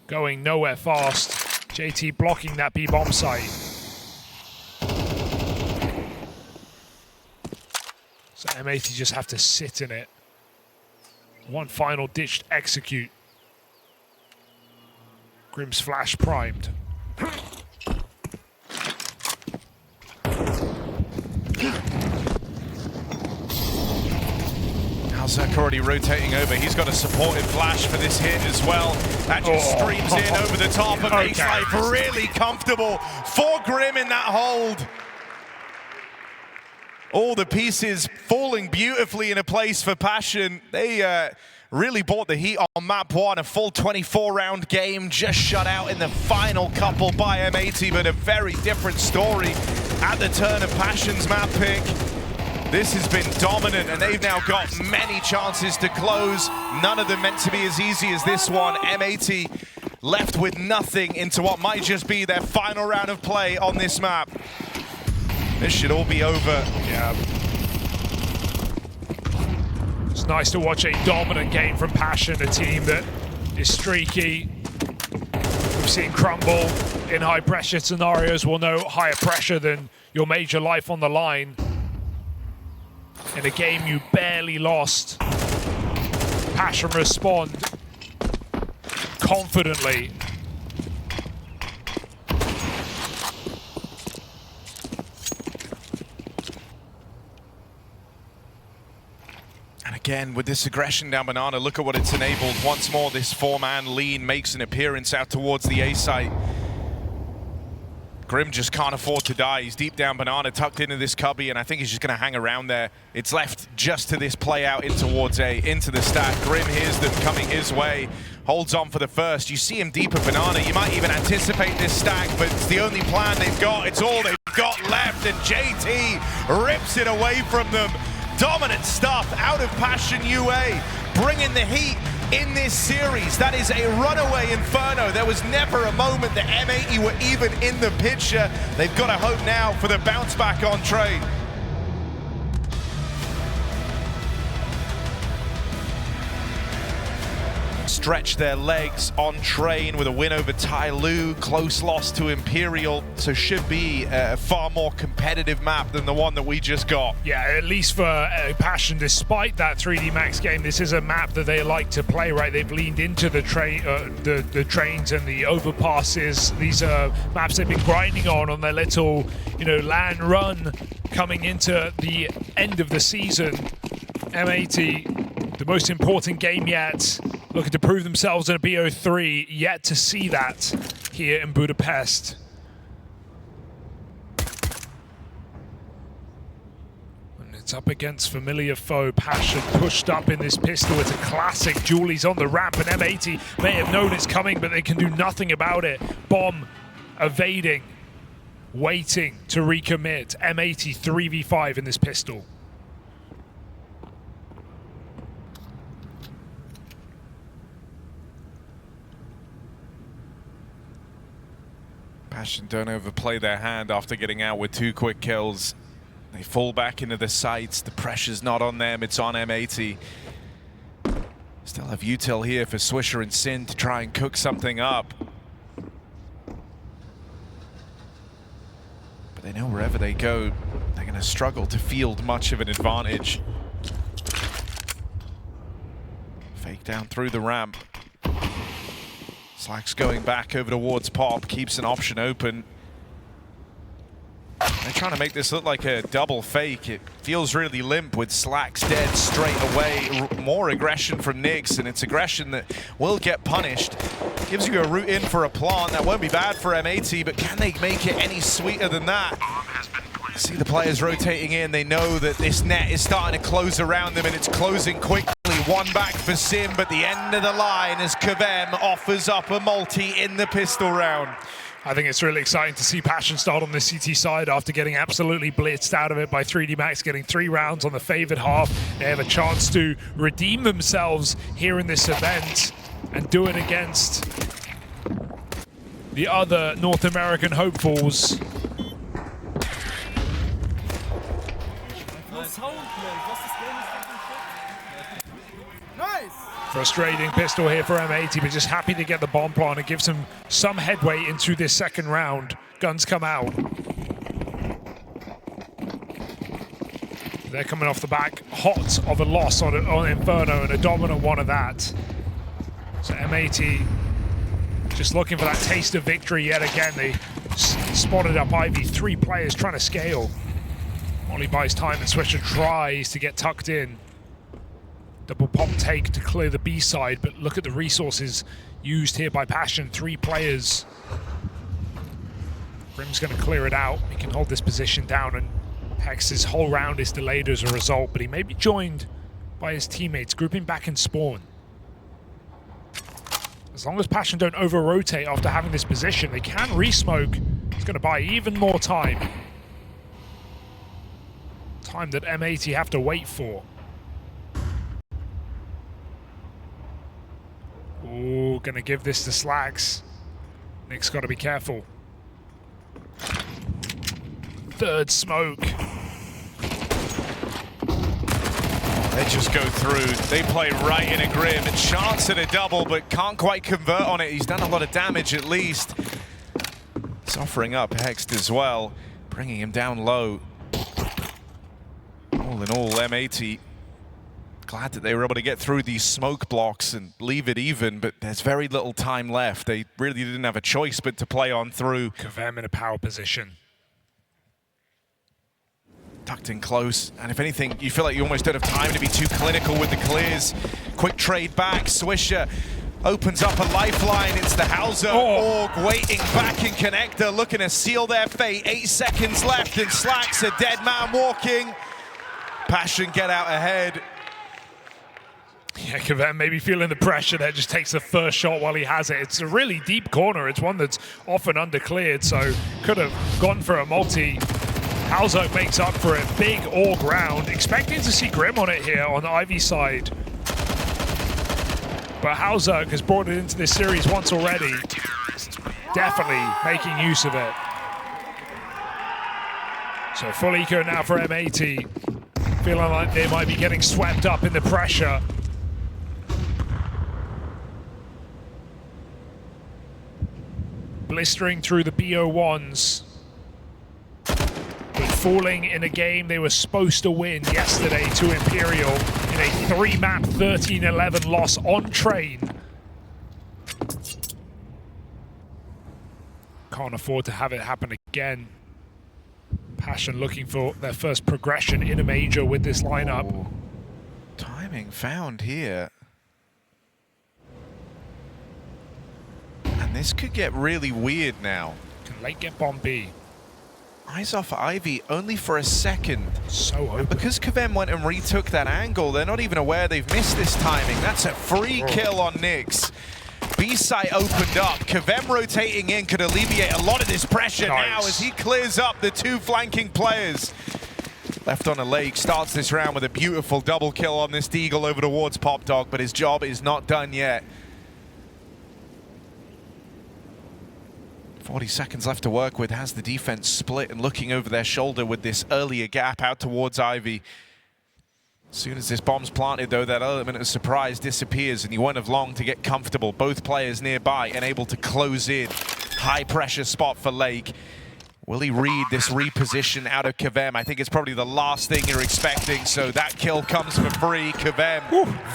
Going nowhere fast. JT blocking that B-bomb site. So M80 just have to sit in it. One final ditched execute. Grim's flash primed. hallzerk already rotating over. He's got a supportive flash for this hit as well. That just streams in over the top and makes life really comfortable for Grim in that hold. All the pieces falling beautifully into place for Passion. They really bought the heat on map 1. A full 24-round game, just shut out in the final couple by M80, but a very different story at the turn of Passion's map pick. This has been dominant, and they've now got many chances to close. None of them meant to be as easy as this one. M80 left with nothing into what might just be their final round of play on this map. This should all be over. Yeah. It's nice to watch a dominant game from Passion, a team that is streaky. We've seen crumble in high pressure scenarios. We'll know higher pressure than your major life on the line. In a game you barely lost, Passion respond confidently. And again, with this aggression down Banana, look at what it's enabled. Once more, this 4-man lean makes an appearance out towards the A site. Grim just can't afford to die. He's deep down Banana, tucked into this cubby, and I think he's just going to hang around there. It's left just to this play out in towards A, into the stack. Grim hears them coming his way, holds on for the first. You see him deep at Banana. You might even anticipate this stack, but it's the only plan they've got. It's all they've got left, and JT rips it away from them. Dominant stuff out of Passion UA, bringing the heat in this series. That is a runaway Inferno. There was never a moment that M80 were even in the picture. They've got to hope now for the bounce back on train. Stretch their legs on train with a win over Tyloo. Close loss to Imperial, so should be a far more competitive map than the one that we just got. Yeah, at least for Passion, despite that 3D Max game, this is a map that they like to play, right? They've leaned into the trains and the overpasses. These are maps they've been grinding on their little, LAN run coming into the end of the season. M80, the most important game yet. Looking to prove themselves in a BO3, yet to see that here in Budapest. And It's up against familiar foe. Passion pushed up in this pistol. It's a classic. Julie's on the ramp, and M80 may have known it's coming, but they can do nothing about it. Bomb evading, waiting to recommit. M80 3v5 in this pistol. Passion don't overplay their hand after getting out with 2 quick kills. They fall back into the sights. The pressure's not on them, it's on M80. Still have util here for Swisher and Sin to try and cook something up. But they know wherever they go, they're going to struggle to field much of an advantage. Fake down through the ramp. Slack's going back over towards Pop, keeps an option open. They're trying to make this look like a double fake. It feels really limp with Slacks dead straight away. More aggression from Nix, and it's aggression that will get punished. Gives you a route in for a plant. That won't be bad for M80, but can they make it any sweeter than that? See the players rotating in. They know that this net is starting to close around them, and it's closing quickly. One back for Sim, but the end of the line as KVM offers up a multi in the pistol round. I think it's really exciting to see Passion start on the CT side after getting absolutely blitzed out of it by 3D Max, getting 3 rounds on the favored half. They have a chance to redeem themselves here in this event and do it against the other North American hopefuls. Frustrating pistol here for M80, but just happy to get the bomb plant. It gives him some headway into this second round. Guns come out. They're coming off the back hot of a loss on Inferno, and a dominant one of that. So M80 just looking for that taste of victory yet again. They spotted up Ivy, 3 players trying to scale. Molly buys time and Swisher tries to get tucked in. Double pop take to clear the B side, but look at the resources used here by Passion. 3 players. Brim's going to clear it out. He can hold this position down, and Hex's whole round is delayed as a result, but he may be joined by his teammates, grouping back in spawn. As long as Passion don't over-rotate after having this position, they can re-smoke. It's going to buy even more time. Time that M80 have to wait for. Ooh, gonna give this to Slacks. Nick's got to be careful. 3rd smoke. They just go through. They play right in a Grim. A chance at a double, but can't quite convert on it. He's done a lot of damage at least. It's offering up Hexed as well, bringing him down low. All in all, M80 glad that they were able to get through these smoke blocks and leave it even, but there's very little time left. They really didn't have a choice but to play on through. KVM in a power position. Tucked in close, and if anything, you feel like you almost don't have time to be too clinical with the clears. Quick trade back, Swisher opens up a lifeline. It's the hallzerk Org waiting back in connector, looking to seal their fate. 8 seconds left, and Slacks a dead man walking. Passion get out ahead. Yeah, KVM maybe feeling the pressure there, just takes the first shot while he has it. It's a really deep corner. It's one that's often undercleared, so could have gone for a multi. hallzerk makes up for it. Big Org round. Expecting to see Grim on it here on the Ivy side. But hallzerk has brought it into this series once already. Definitely making use of it. So full eco now for M80. Feeling like they might be getting swept up in the pressure. Blistering through the BO1s. But falling in a game they were supposed to win yesterday to Imperial in a 3-map 13-11 loss on train. Can't afford to have it happen again. Passion looking for their first progression in a major with this lineup. Oh, timing found here. And this could get really weird now. Can late get bomb B. Eyes off Ivy only for a second. So open. And because Kvem went and retook that angle, they're not even aware they've missed this timing. That's a free kill on Nyx. B-site opened up. Kvem rotating in could alleviate a lot of this pressure now as he clears up the two flanking players. Left on a lake, starts this round with a beautiful double kill on this Deagle over towards Pop Dog, but his job is not done yet. 40 seconds left to work with, has the defense split and looking over their shoulder with this earlier gap out towards Ivy. As soon as this bomb's planted though, that element of surprise disappears and you won't have long to get comfortable. Both players nearby and able to close in. High pressure spot for Lake. Will he read this reposition out of Kvem? I think it's probably the last thing you're expecting, so that kill comes for free. Kvem,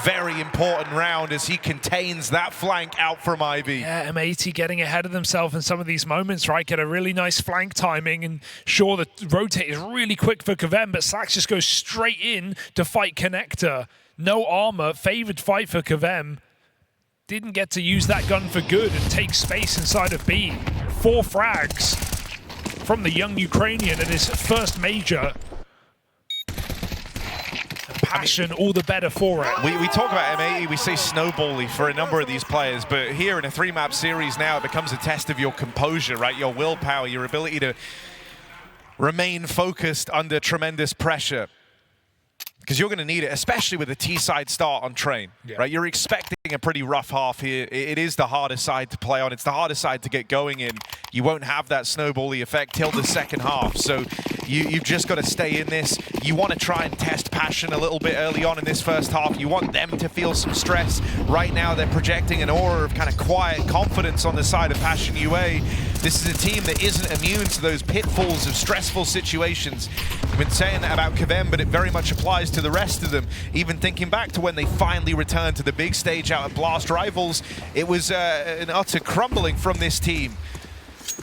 very important round as he contains that flank out from Ivy. Yeah, M80 getting ahead of themselves in some of these moments, right? Get a really nice flank timing, and sure, the rotate is really quick for Kvem, but Slax just goes straight in to fight Connector. No armor, favored fight for Kvem. Didn't get to use that gun for good and take space inside of B. 4 frags from the young Ukrainian at his first major. Passion, all the better for it. We talk about M80, we say snowbally for a number of these players, but here in a 3-map series now, it becomes a test of your composure, right? Your willpower, your ability to remain focused under tremendous pressure. Because you're going to need it, especially with a T-side start on Train, right? You're expecting a pretty rough half here. It is the hardest side to play on. It's the hardest side to get going in. You won't have that snowbally effect till the second half. So you've just got to stay in this. You want to try and test Passion a little bit early on in this first half. You want them to feel some stress. Right now, they're projecting an aura of kind of quiet confidence on the side of Passion UA. This is a team that isn't immune to those pitfalls of stressful situations. I've been saying that about Kvem, but it very much applies to the rest of them. Even thinking back to when they finally returned to the big stage out at Blast Rivals, it was an utter crumbling from this team.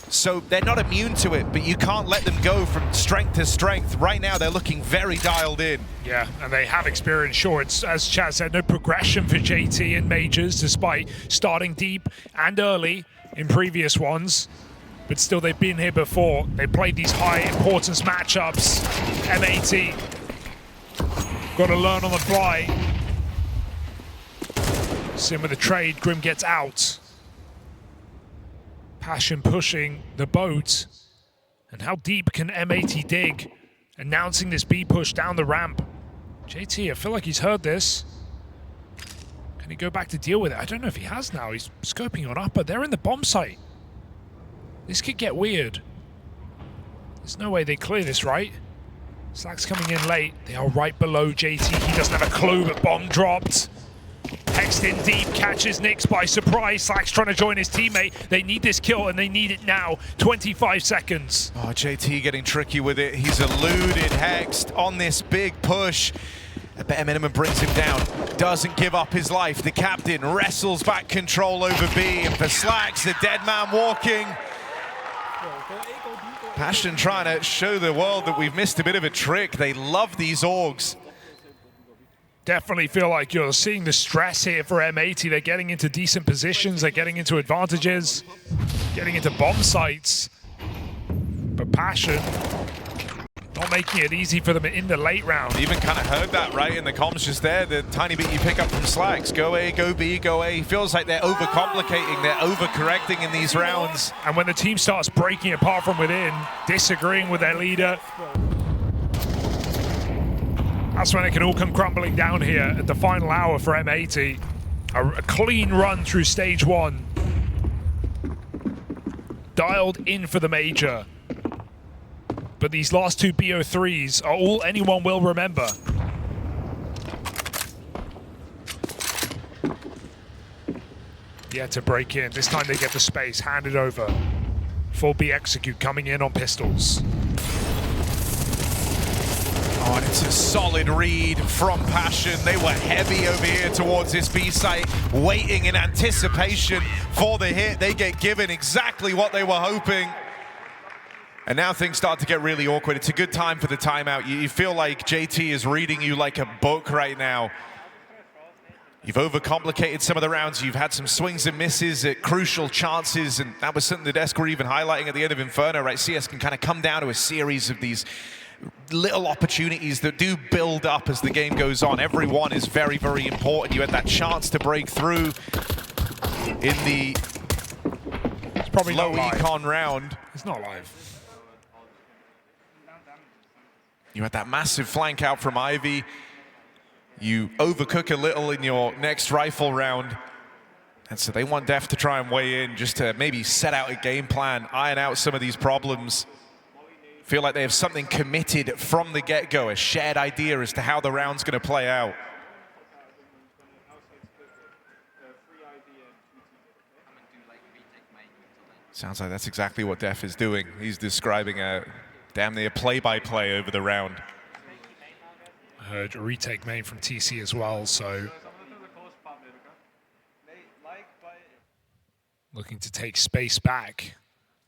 So they're not immune to it, but you can't let them go from strength to strength. Right now, they're looking very dialed in. Yeah, and they have experience. Sure, it's, as Chad said, no progression for JT in majors, despite starting deep and early in previous ones. But still, they've been here before. They played these high importance matchups. M80 got to learn on the fly. Sim with the trade, Grim gets out. Passion pushing the boat. And how deep can M80 dig? Announcing this B push down the ramp. JT, I feel like he's heard this. Can he go back to deal with it? I don't know if he has now. He's scoping on upper. They're in the bomb site. This could get weird. There's no way they clear this, right? Slack's coming in late. They are right below JT. He doesn't have a clue, but bomb dropped. Hexed in deep, catches Nyx by surprise. Slack's trying to join his teammate. They need this kill, and they need it now. 25 seconds. Oh, JT getting tricky with it. He's eluded Hexed on this big push. A bare minimum brings him down. Doesn't give up his life. The captain wrestles back control over B, and for Slacks, the dead man walking. Passion trying to show the world that we've missed a bit of a trick. They love these orgs. Definitely feel like you're seeing the stress here for M80. They're getting into decent positions. They're getting into advantages, getting into bomb sites. But Passion not making it easy for them in the late round. You even kind of heard that, right, in the comms just there, the tiny bit you pick up from Slacks. Go A, go B, go A. Feels like they're overcomplicating, they're overcorrecting in these rounds. And when the team starts breaking apart from within, disagreeing with their leader, that's when it can all come crumbling down here at the final hour for M80. A clean run through stage 1. Dialed in for the major. But these last 2 BO3s are all anyone will remember. Yeah, to break in. This time they get the space, hand it over. Full B execute coming in on pistols. Oh, and it's a solid read from Passion. They were heavy over here towards this B site, waiting in anticipation for the hit. They get given exactly what they were hoping. And now things start to get really awkward. It's a good time for the timeout. You feel like JT is reading you like a book right now. You've overcomplicated some of the rounds. You've had some swings and misses at crucial chances, and that was something the desk were even highlighting at the end of Inferno, right? CS can kind of come down to a series of these little opportunities that do build up as the game goes on. Every one is very, very important. You had that chance to break through in the low econ round. It's not live. You had that massive flank out from Ivy. You overcook a little in your next rifle round. And so they want Def to try and weigh in just to maybe set out a game plan, iron out some of these problems. Feel like they have something committed from the get-go, a shared idea as to how the round's going to play out. Sounds like that's exactly what Def is doing. He's describing a damn near play-by-play over the round. Heard a retake main from TC as well, so looking to take space back.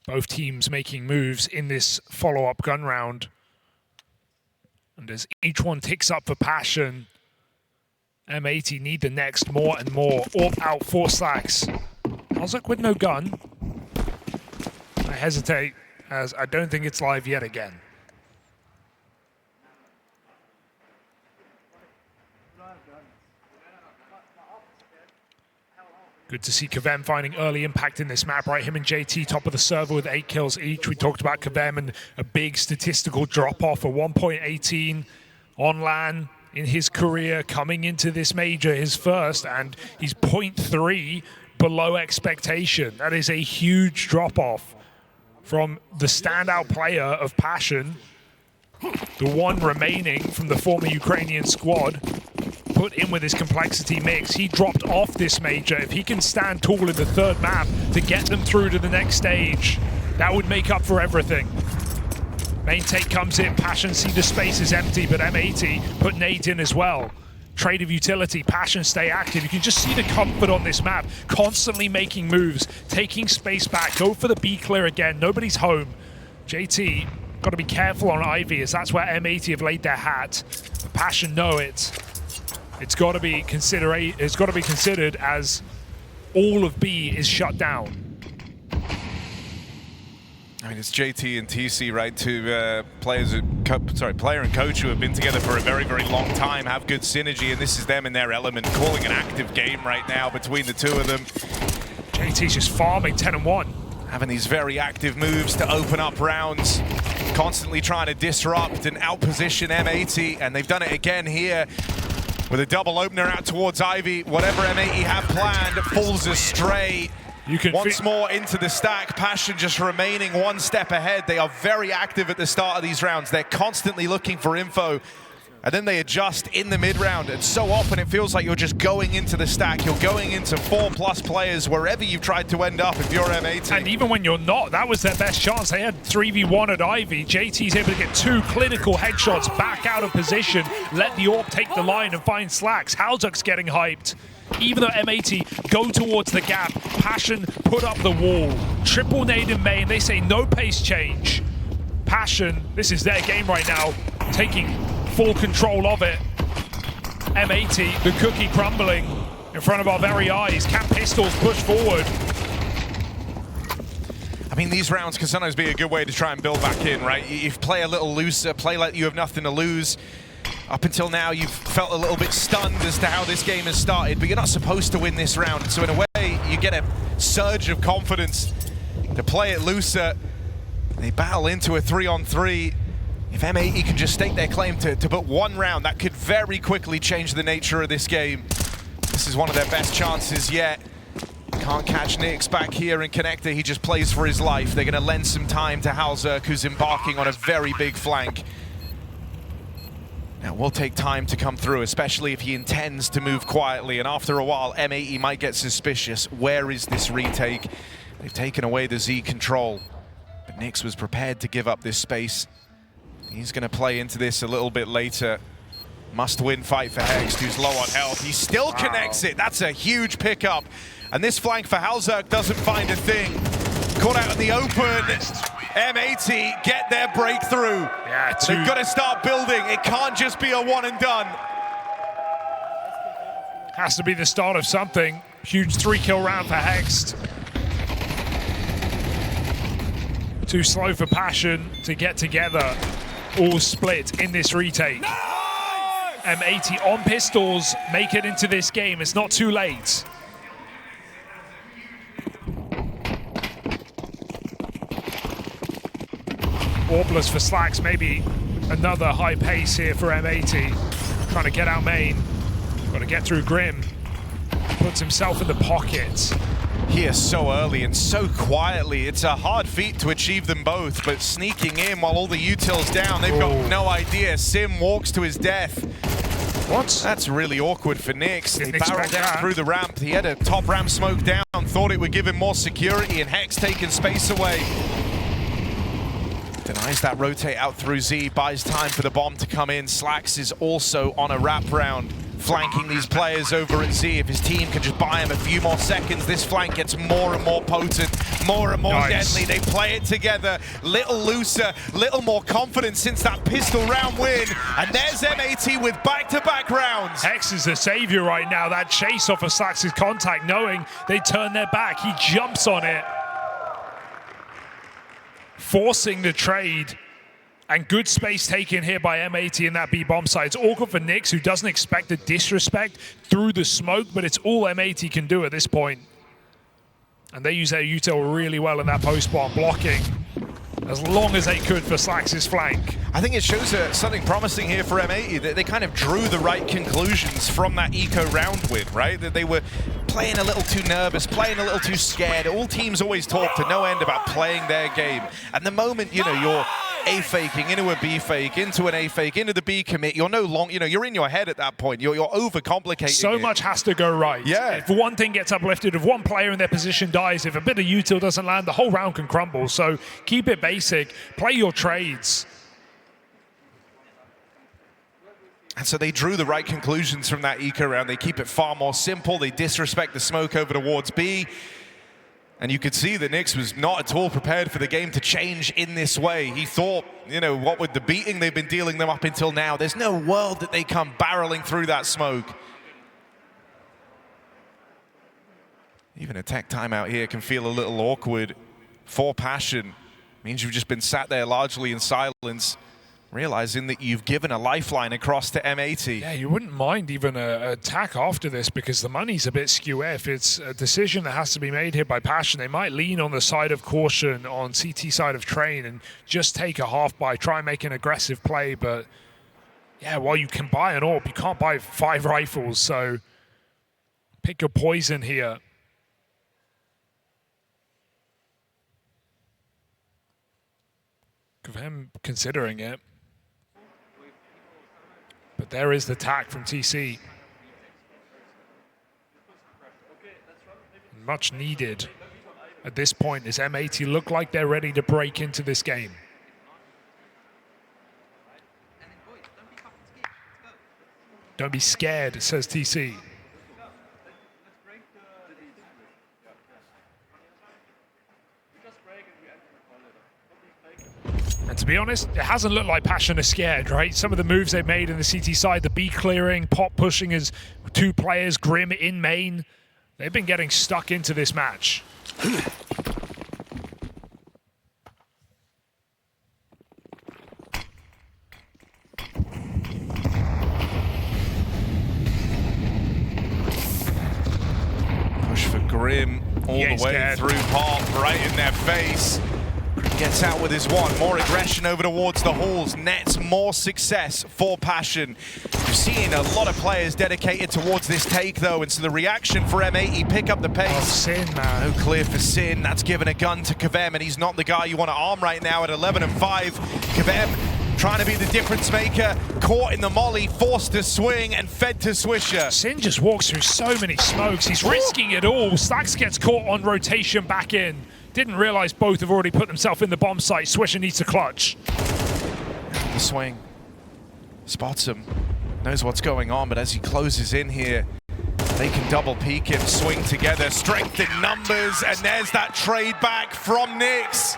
Both teams making moves in this follow-up gun round. And as each one ticks up for Passion, M80 need the next more and more. AWP out 4 stacks. hallzerk with no gun. I hesitate as I don't think it's live yet again. Good to see KaVem finding early impact in this map, right? Him and JT top of the server with 8 kills each. We talked about KaVem and a big statistical drop-off, a 1.18 on LAN in his career coming into this major, his first, and he's 0.3 below expectation. That is a huge drop-off from the standout player of Passion, the one remaining from the former Ukrainian squad. Put in with his complexity mix. He dropped off this major. If he can stand tall in the third map to get them through to the next stage, that would make up for everything. Main take comes in. Passion see the space is empty, but M80 put nades in as well. Trade of utility. Passion stay active. You can just see the comfort on this map. Constantly making moves, taking space back. Go for the B clear again. Nobody's home. JT got to be careful on Ivy, as that's where M80 have laid their hat. Passion know it. It's got to be considered as all of B is shut down. I mean, it's JT and TC, right? Two player and coach who have been together for a very, very long time, have good synergy, and this is them in their element, calling an active game right now between the two of them. JT's just farming 10-1. Having these very active moves to open up rounds, constantly trying to disrupt and outposition M80, and they've done it again here. With a double opener out towards Ivy, whatever M80 have planned falls astray. Once more into the stack, Passion just remaining one step ahead. They are very active at the start of these rounds. They're constantly looking for info, and then they adjust in the mid-round. And so often it feels like you're just going into the stack. You're going into 4+ players wherever you've tried to end up if you're M80. And even when you're not, that was their best chance. They had 3v1 at Ivy. JT's able to get 2 clinical headshots back out of position, let the AWP take the line and find slacks. hallzerk's getting hyped. Even though M80 go towards the gap, Passion put up the wall. Triple nade in main, they say no pace change. Passion, this is their game right now, taking full control of it. M80, the cookie crumbling in front of our very eyes. Cap pistols push forward. I mean, these rounds can sometimes be a good way to try and build back in, right? You play a little looser, play like you have nothing to lose. Up until now, you've felt a little bit stunned as to how this game has started, but you're not supposed to win this round. So in a way, you get a surge of confidence to play it looser. They battle into a 3-on-3. If M80 can just stake their claim to but one round, that could very quickly change the nature of this game. This is one of their best chances yet. Can't catch Nix back here in Connector. He just plays for his life. They're going to lend some time to hallzerk, who's embarking on a very big flank. Now, will take time to come through, especially if he intends to move quietly. And after a while, M80 might get suspicious. Where is this retake? They've taken away the Z control. But Nix was prepared to give up this space. He's going to play into this a little bit later. Must-win fight for Hext, who's low on health. He still connects it. That's a huge pickup. And this flank for hallzerk doesn't find a thing. Caught out in the open. M80 get their breakthrough. Yeah, they've got to start building. It can't just be a one and done. Has to be the start of something. Huge 3-kill round for Hext. Too slow for Passion to get together. All split in this retake. M80 on pistols, make it into this game. It's not too late. Orbless for Slacks, maybe another high pace here for M80. Trying to get out main. Got to get through Grim. Puts himself in the pocket. Here so early and so quietly. It's a hard feat to achieve them both, but sneaking in while all the util's down, they've got no idea. Sim walks to his death. What? That's really awkward for Nyx. They Didn't barreled expect down that. through the ramp. He had a top ramp smoke down, thought it would give him more security, and Hex taking space away. Denies that rotate out through Z, buys time for the bomb to come in. Slacks is also on a wrap round, flanking these players over at Z. If his team can just buy him a few more seconds, this flank gets more and more potent, more and more deadly. They play it together, little looser, little more confident since that pistol round win. And there's M80 with back-to-back rounds. Hex is the savior right now. That chase off of Slacks' contact, knowing they turn their back. He jumps on it, forcing the trade. And good space taken here by M80 in that B-bomb side. It's awkward for Nyx, who doesn't expect the disrespect through the smoke, but it's all M80 can do at this point. And they use their util really well in that post-bomb, blocking as long as they could for Slacks' flank. I think it shows something promising here for M80, that they kind of drew the right conclusions from that eco round win, right? That they were playing a little too nervous, playing a little too scared. All teams always talk to no end about playing their game. And the moment, you know, you're A-faking into a B-fake, into an A-fake, into the B commit, you're no longer, you know, you're in your head at that point. You're overcomplicating So it. much has to go right. Yeah. If one thing gets uplifted, if one player in their position dies, if a bit of util doesn't land, the whole round can crumble. So keep it basic, play your trades. And so they drew the right conclusions from that eco round. They keep it far more simple. They disrespect the smoke over towards B. And you could see that Nyx was not at all prepared for the game to change in this way. He thought, you know, what with the beating they've been dealing them up until now, there's no world that they come barreling through that smoke. Even a tech timeout here can feel a little awkward for Passion. Means you've just been sat there largely in silence, realizing that you've given a lifeline across to M80. Yeah, you wouldn't mind even a attack after this because the money's a bit skew. If it's a decision that has to be made here by Passion, they might lean on the side of caution on CT side of Train and just take a half buy, try and make an aggressive play. But yeah, while you can buy an AWP, you can't buy 5 rifles. So pick your poison here. Them considering it. But there is the attack from TC. Much needed at this point as M80 look like they're ready to break into this game. Don't be scared, says TC. And to be honest, it hasn't looked like Passion are scared, right? Some of the moves they've made in the CT side, the B clearing, pop pushing as 2 players, Grim in main. They've been getting stuck into this match. Push for Grim all the way through pop, right in their face. Gets out with his one, more aggression over towards the halls, nets more success for Passion. We've seen a lot of players dedicated towards this take though, and so the reaction for M80, pick up the pace. Oh, Sin, man. No clear for Sin, that's given a gun to Kvem, and he's not the guy you want to arm right now at 11 and 5. Kvem trying to be the difference maker, caught in the molly, forced to swing and fed to Swisher. Sin just walks through so many smokes, he's risking it all. Slacks gets caught on rotation back in. Didn't realize both have already put themselves in the bomb site. Swisher needs to clutch. The swing. Spots him. Knows what's going on, but as he closes in here, they can double peek him, swing together, strength in numbers, and there's that trade back from Nyx.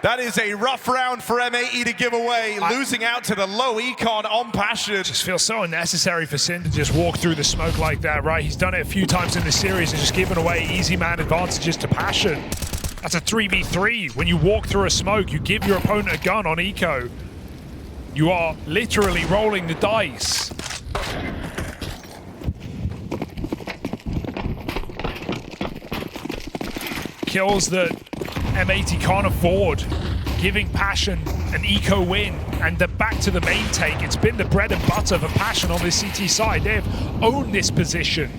That is a rough round for M80 to give away, losing out to the low econ on Passion. Just feels so unnecessary for Sin to just walk through the smoke like that, right? He's done it a few times in the series and just given away easy man advantages to Passion. That's a 3v3. When you walk through a smoke, you give your opponent a gun on eco. You are literally rolling the dice. Kills that M80 can't afford, giving Passion an eco win, and back to the main take. It's been the bread and butter for Passion on this CT side. They have owned this position.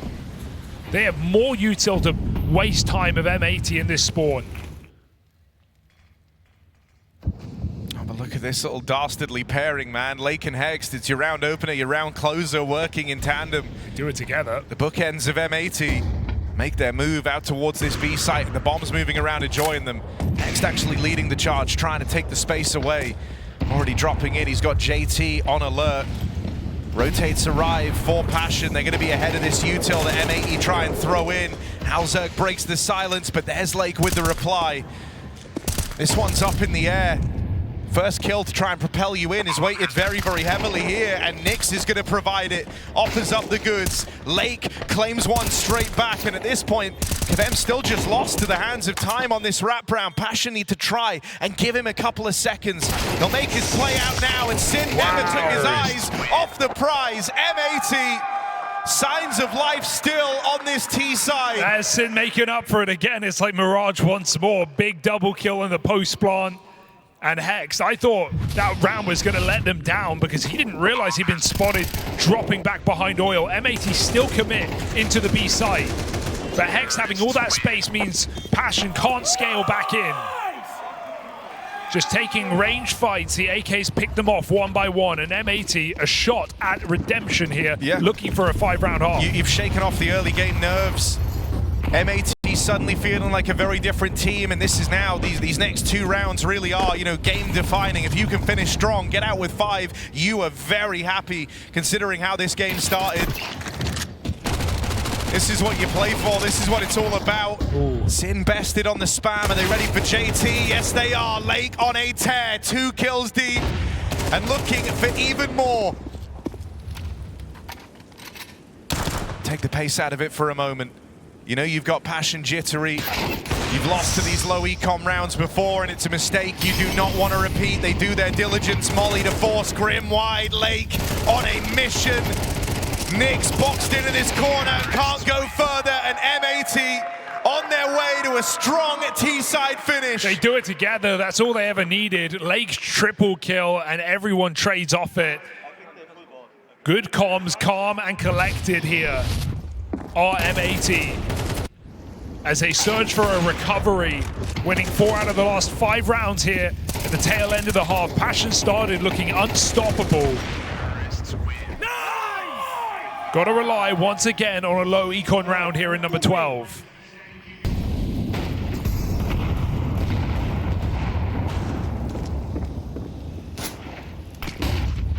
They have more util to waste time of M80 in this spawn. Oh, but look at this little dastardly pairing, man. Lake and Hext, it's your round opener, your round closer working in tandem. Do it together. The bookends of M80 make their move out towards this B site, and the bomb's moving around to join them. Hext actually leading the charge, trying to take the space away. Already dropping in, he's got JT on alert. Rotates arrive for Passion. They're going to be ahead of this util that M80 try and throw in. hallzerk breaks the silence, but there's Lake with the reply. This one's up in the air. First kill to try and propel you in is weighted very, very heavily here, and Nyx is going to provide it. Offers up the goods. Lake claims one straight back, and at this point, KVM still just lost to the hands of time on this wraparound. Passion need to try and give him a couple of seconds. He'll make his play out now, and Sin never took his eyes off the prize. M80, signs of life still on this T side. There's Sin making up for it again. It's like Mirage once more. Big double kill in the post plant. And Hext, I thought that round was going to let them down because he didn't realize he'd been spotted dropping back behind oil. M80 still commit into the B site. But Hext having all that space means Passion can't scale back in. Just taking range fights, the AKs pick them off one by one, and M80 a shot at redemption here, looking for a 5-round half. You've shaken off the early game nerves. M80 suddenly feeling like a very different team, and this is now, these next 2 rounds really are, you know, game defining. If you can finish strong, get out with 5, you are very happy considering how this game started. This is what you play for, this is what it's all about. Ooh. Sin bested on the spam, are they ready for JT? Yes they are. Lake on a tear, 2 kills deep, and looking for even more. Take the pace out of it for a moment. You know you've got Passion jittery. You've lost to these low econ rounds before, and it's a mistake you do not want to repeat. They do their diligence. Molly to force Grim wide. Lake on a mission. Nyx boxed into this corner, can't go further, and M80 on their way to a strong T-side finish. They do it together. That's all they ever needed. Lake's triple kill, and everyone trades off it. Good comms, calm and collected here. M80 as they search for a recovery, winning 4 out of the last 5 rounds here at the tail end of the half. Passion started looking unstoppable. Got to rely once again on a low econ round here in number 12.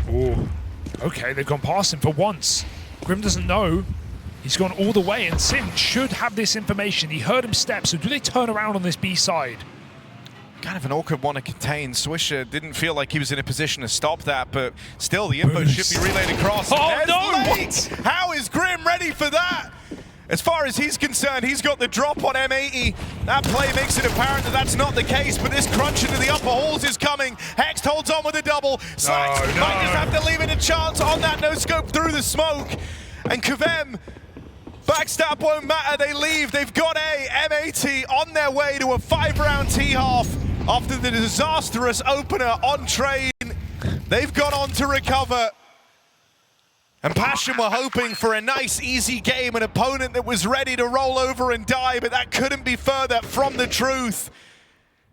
Ooh. Okay, they've gone past him for once. Grim doesn't know. He's gone all the way, and Sin should have this information. He heard him step, so do they turn around on this B side? Kind of an awkward one to contain. Swisher didn't feel like he was in a position to stop that, but still the info should be relayed across. Oh no! Lake. How is Grim ready for that? As far as he's concerned, he's got the drop on M80. That play makes it apparent that that's not the case, but this crunch into the upper halls is coming. Hext holds on with a double. Slacks might just have to leave it a chance on that no-scope through the smoke. And KVM, backstab won't matter, they leave. They've got M80 on their way to a 5-round T-half after the disastrous opener on train. They've gone on to recover. And Passion were hoping for a nice, easy game, an opponent that was ready to roll over and die, but that couldn't be further from the truth.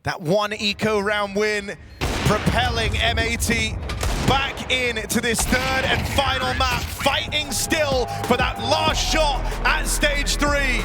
That 1 eco round win, propelling M80 back into this 3rd and final map, fighting still for that last shot at stage 3.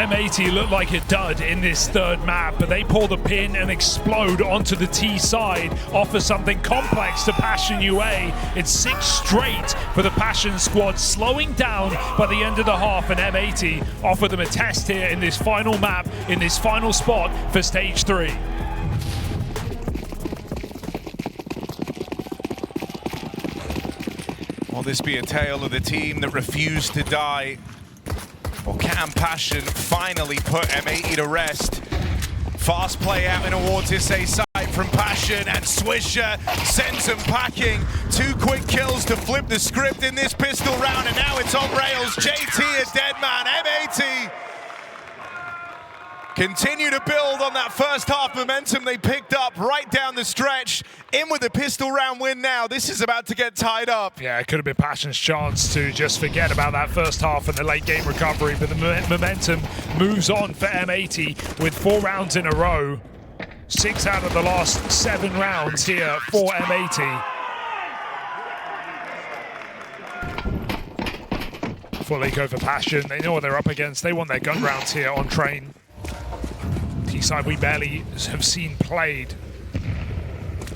M80 looked like a dud in this third map, but they pull the pin and explode onto the T side, offer something complex to Passion UA. It's 6 straight for the Passion squad, slowing down by the end of the half, and M80 offer them a test here in this final map, in this final spot for stage 3. Will this be a tale of the team that refused to die? Or can Passion finally put M80 to rest? Fast play out in towards this A side from Passion, and Swisher sends them packing. 2 quick kills to flip the script in this pistol round, and now it's on rails. JT a dead man. M80 continue to build on that first half momentum they picked up right down the stretch. In with the pistol round win now. This is about to get tied up. Yeah, it could have been Passion's chance to just forget about that first half and the late game recovery, but the momentum moves on for M80 with 4 rounds in a row. 6 out of the last 7 rounds here for M80. Full eco for Passion. They know what they're up against. They want their gun rounds here on train. T-side we barely have seen played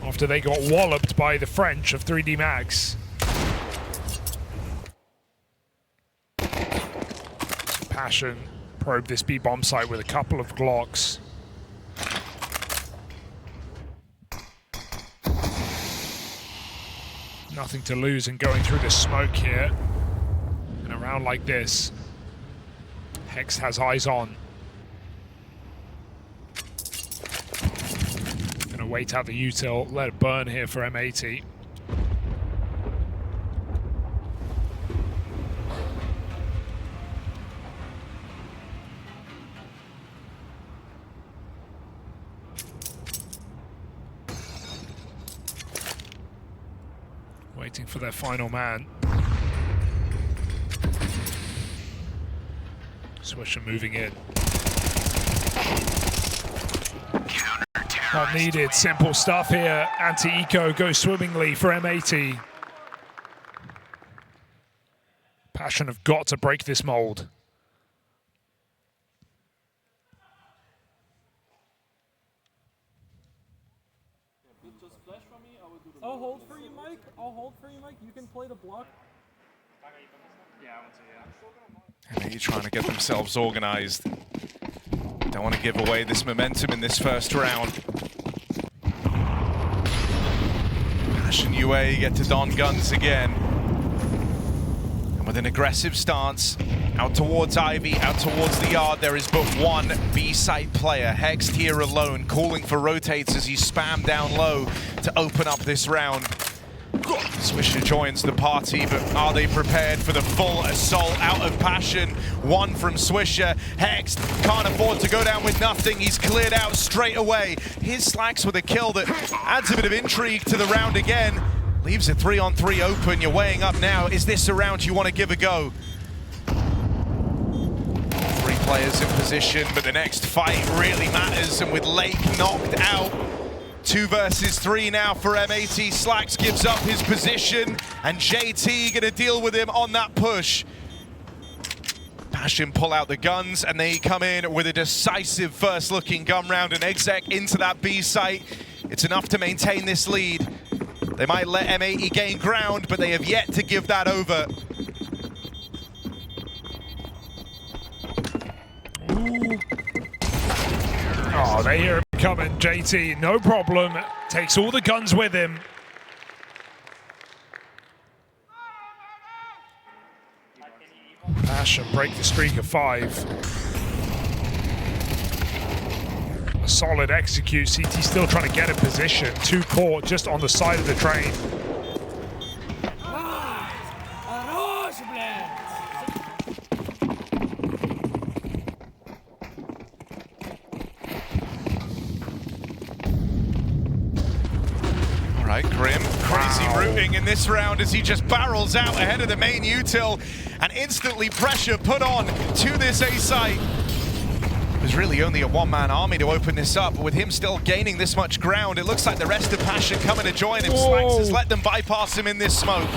after they got walloped by the French of 3D Max. Passion probed this B-bomb site with a couple of Glocks. Nothing to lose in going through the smoke here. In a round like this, Hex has eyes on. Gonna wait out the util, let it burn here for M80. Waiting for their final man. Swisher moving in. Not needed, simple stuff here. Anti-eco goes swimmingly for M80. Passion have got to break this mold. Just flash for me, I will do the I'll hold for you, Mike. I'll hold for you, Mike. You can play the block. M80 trying to get themselves organized. Don't want to give away this momentum in this first round. Passion UA get to don guns again. And with an aggressive stance, out towards Ivy, out towards the yard, there is but one B-site player. Hexed here alone, calling for rotates as he spammed down low to open up this round. Swisher joins the party, but are they prepared for the full assault out of Passion? 1 from Swisher. Hex can't afford to go down with nothing. He's cleared out straight away. His slacks with a kill that adds a bit of intrigue to the round again. Leaves a 3-on-3 open. You're weighing up now. Is this a round you want to give a go? 3 players in position, but the next fight really matters, and with Lake knocked out, 2 versus 3 now for M80. Slacks gives up his position, and JT gonna deal with him on that push. Passion pull out the guns, and they come in with a decisive first looking gun round, and exec into that B site. It's enough to maintain this lead. They might let M80 gain ground, but they have yet to give that over. Ooh. Oh, they hear him coming. JT, no problem. Takes all the guns with him. Passion break the streak of 5. A solid execute. CT still trying to get in position. 2 caught just on the side of the train. Grim, crazy rooting in this round as he just barrels out ahead of the main util, and instantly pressure put on to this A site. There's really only a 1-man army to open this up, but with him still gaining this much ground, it looks like the rest of Passion coming to join him. Slacks has let them bypass him in this smoke.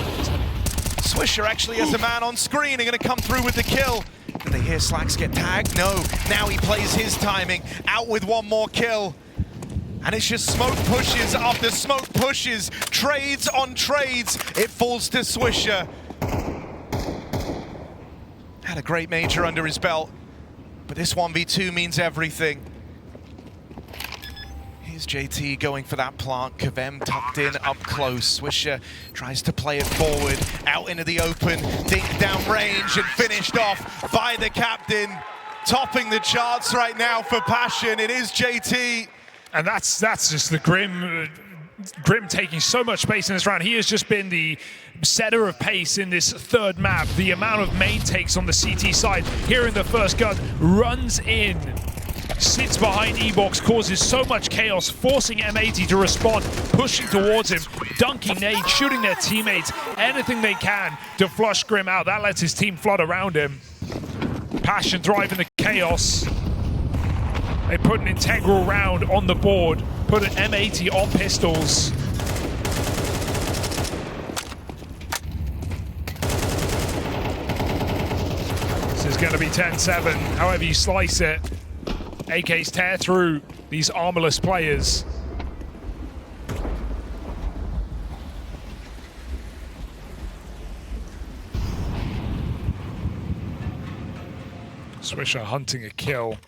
Swisher actually has a man on screen and going to come through with the kill. They hear Slacks get tagged. No, now he plays his timing. Out with one more kill. And it's just smoke pushes after smoke pushes. Trades on trades. It falls to Swisher. Had a great major under his belt. But this 1v2 means everything. Here's JT going for that plant. KVM tucked in up close. Swisher tries to play it forward. Out into the open. Dink down range and finished off by the captain. Topping the charts right now for Passion. It is JT. And that's just the Grim taking so much space in this round. He has just been the setter of pace in this third map. The amount of main takes on the CT side. Hearing the first gun, runs in, sits behind E-Box, causes so much chaos, forcing M80 to respond, pushing towards him, dunking nades, shooting their teammates, anything they can to flush Grim out. That lets his team flood around him. Passion driving the chaos. They put an integral round on the board, put an M80 on pistols. This is going to be 10-7, however you slice it. AKs tear through these armorless players. Swisher hunting a kill.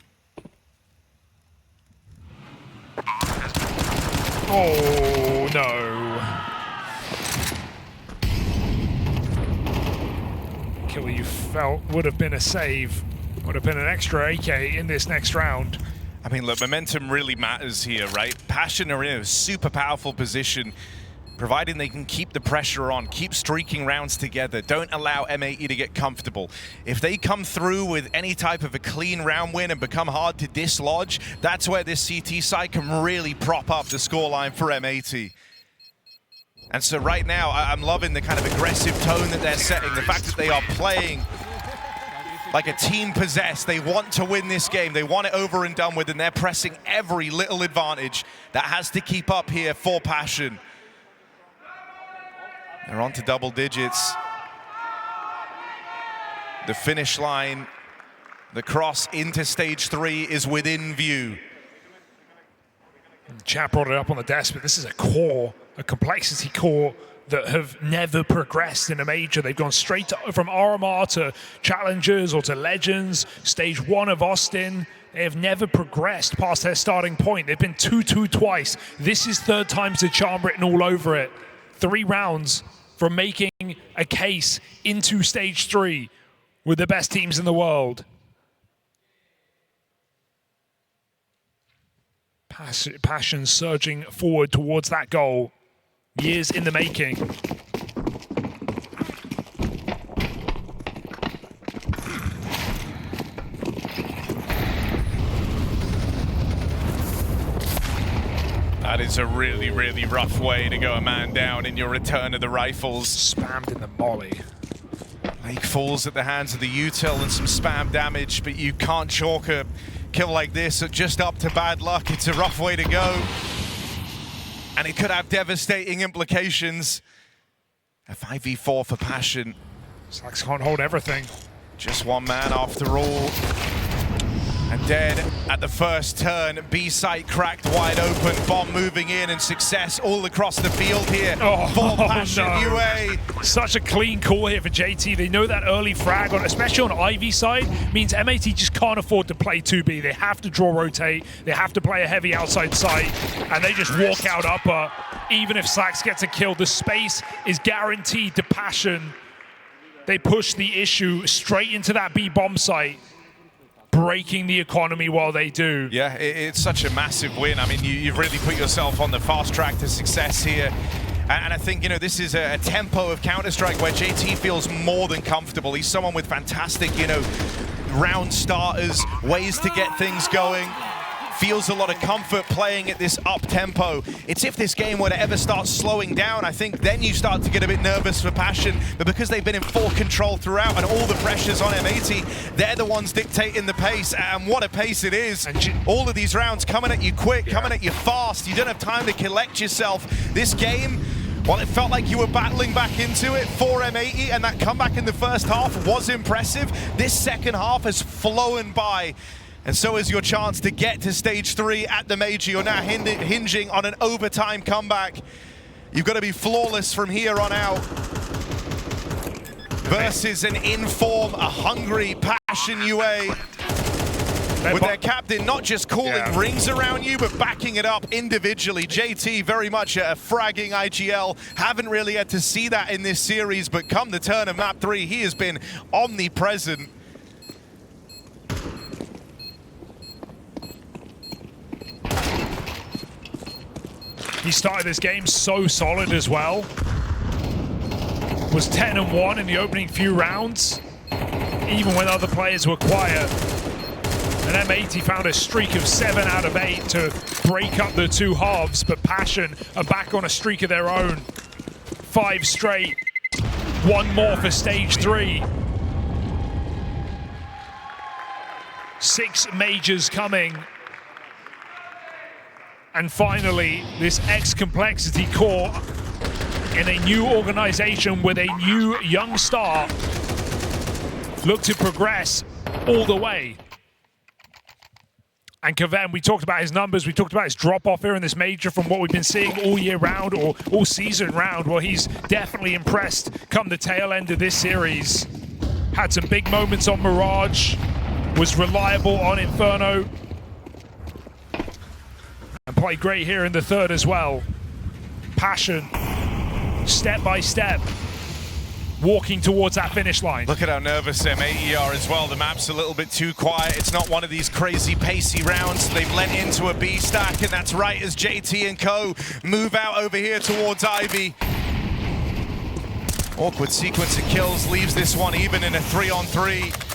Oh, no. Kill you felt would have been a save. Would have been an extra AK in this next round. I mean, look, momentum really matters here, right? Passion are in a super powerful position, providing they can keep the pressure on, keep streaking rounds together, don't allow M80 to get comfortable. If they come through with any type of a clean round win and become hard to dislodge, that's where this CT side can really prop up the scoreline for M80. And so right now, I'm loving the kind of aggressive tone that they're setting, the fact that they are playing like a team possessed. They want to win this game. They want it over and done with, and they're pressing every little advantage that has to keep up here for Passion. They're on to double digits. The finish line, the cross into stage 3 is within view. Chat brought it up on the desk, but this is a core, a complexity core that have never progressed in a major. They've gone straight from RMR to Challengers or to Legends, stage 1 of Austin. They have never progressed past their starting point. They've been 2-2 twice. This is third time's the charm written all over it. 3 rounds from making a case into stage 3 with the best teams in the world. Passion surging forward towards that goal. Years in the making. That is a really, really rough way to go a man down in your return of the rifles. Spammed in the molly. Lake falls at the hands of the util and some spam damage, but you can't chalk a kill like this just up to bad luck. It's a rough way to go. And it could have devastating implications. A 5v4 for Passion. Slacks can't hold everything. Just one man after all. And dead at the first turn. B site cracked wide open. Bomb moving in and success all across the field here for Passion UA. Such a clean call here for JT. They know that early frag, especially on Ivy side, means M80 just can't afford to play 2B. They have to draw rotate. They have to play a heavy outside site. And they just walk out upper. Even if Slacks gets a kill, the space is guaranteed to Passion. They push the issue straight into that B bomb site, breaking the economy while they do. Yeah, it's such a massive win. I mean, you've really put yourself on the fast track to success here. And I think, this is a tempo of Counter-Strike where JT feels more than comfortable. He's someone with fantastic, round starters, ways to get things going. Feels a lot of comfort playing at this up tempo. It's if this game were to ever start slowing down, I think then you start to get a bit nervous for Passion. But because they've been in full control throughout and all the pressure's on M80, they're the ones dictating the pace. And what a pace it is. All of these rounds coming at you quick, coming at you fast. You don't have time to collect yourself. This game Well, it felt like you were battling back into it for M80, and that comeback in the first half was impressive. This second half has flown by, and so is your chance to get to stage 3 at the Major. You're now hinging on an overtime comeback. You've got to be flawless from here on out. Versus an in-form, a hungry Passion UA. With their captain not just calling rings around you, but backing it up individually. JT very much a fragging IGL. Haven't really had to see that in this series, but come the turn of map 3, he has been omnipresent. He started this game so solid as well. Was 10-1 in the opening few rounds, even when other players were quiet. And M80 found a streak of 7 out of 8 to break up the two halves, but Passion are back on a streak of their own. 5 straight, 1 more for stage 3. 6 majors coming. And finally, this X-Complexity core in a new organization with a new young star look to progress all the way. And KVM, we talked about his numbers, we talked about his drop-off here in this major from what we've been seeing all year round or all season round. Well, he's definitely impressed come the tail end of this series. Had some big moments on Mirage, was reliable on Inferno, and played great here in the third as well. Passion, step by step, walking towards that finish line. Look at how nervous M80 are as well. The map's a little bit too quiet. It's not one of these crazy pacey rounds. They've lent into a B stack, and that's right as JT and co move out over here towards Ivy. Awkward sequence of kills leaves this one even in a 3-on-3.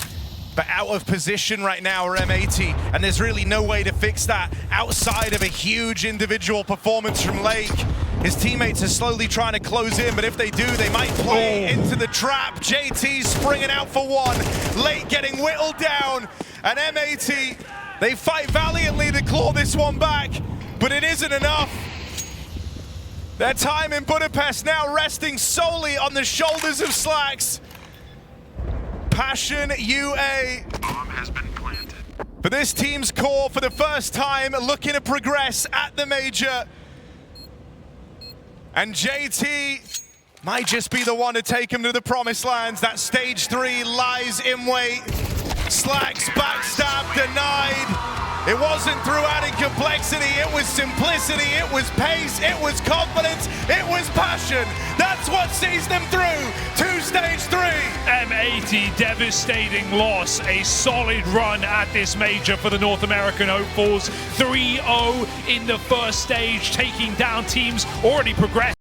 But out of position right now are M80, and there's really no way to fix that outside of a huge individual performance from Lake. His teammates are slowly trying to close in, but if they do, they might play into the trap. JT springing out for 1. Lake getting whittled down, and M80, they fight valiantly to claw this one back, but it isn't enough. Their time in Budapest now resting solely on the shoulders of Slacks. Passion UA. Bomb has been planted. For this team's core, for the first time, looking to progress at the Major. And JT might just be the one to take him to the promised lands. That stage 3 lies in wait. Slacks backstab denied. It wasn't through added complexity, it was simplicity, it was pace, it was confidence, it was passion. That's what sees them through to stage 3. M80, devastating loss. A solid run at this major for the North American hopefuls. 3-0 in the first stage, taking down teams already progressed.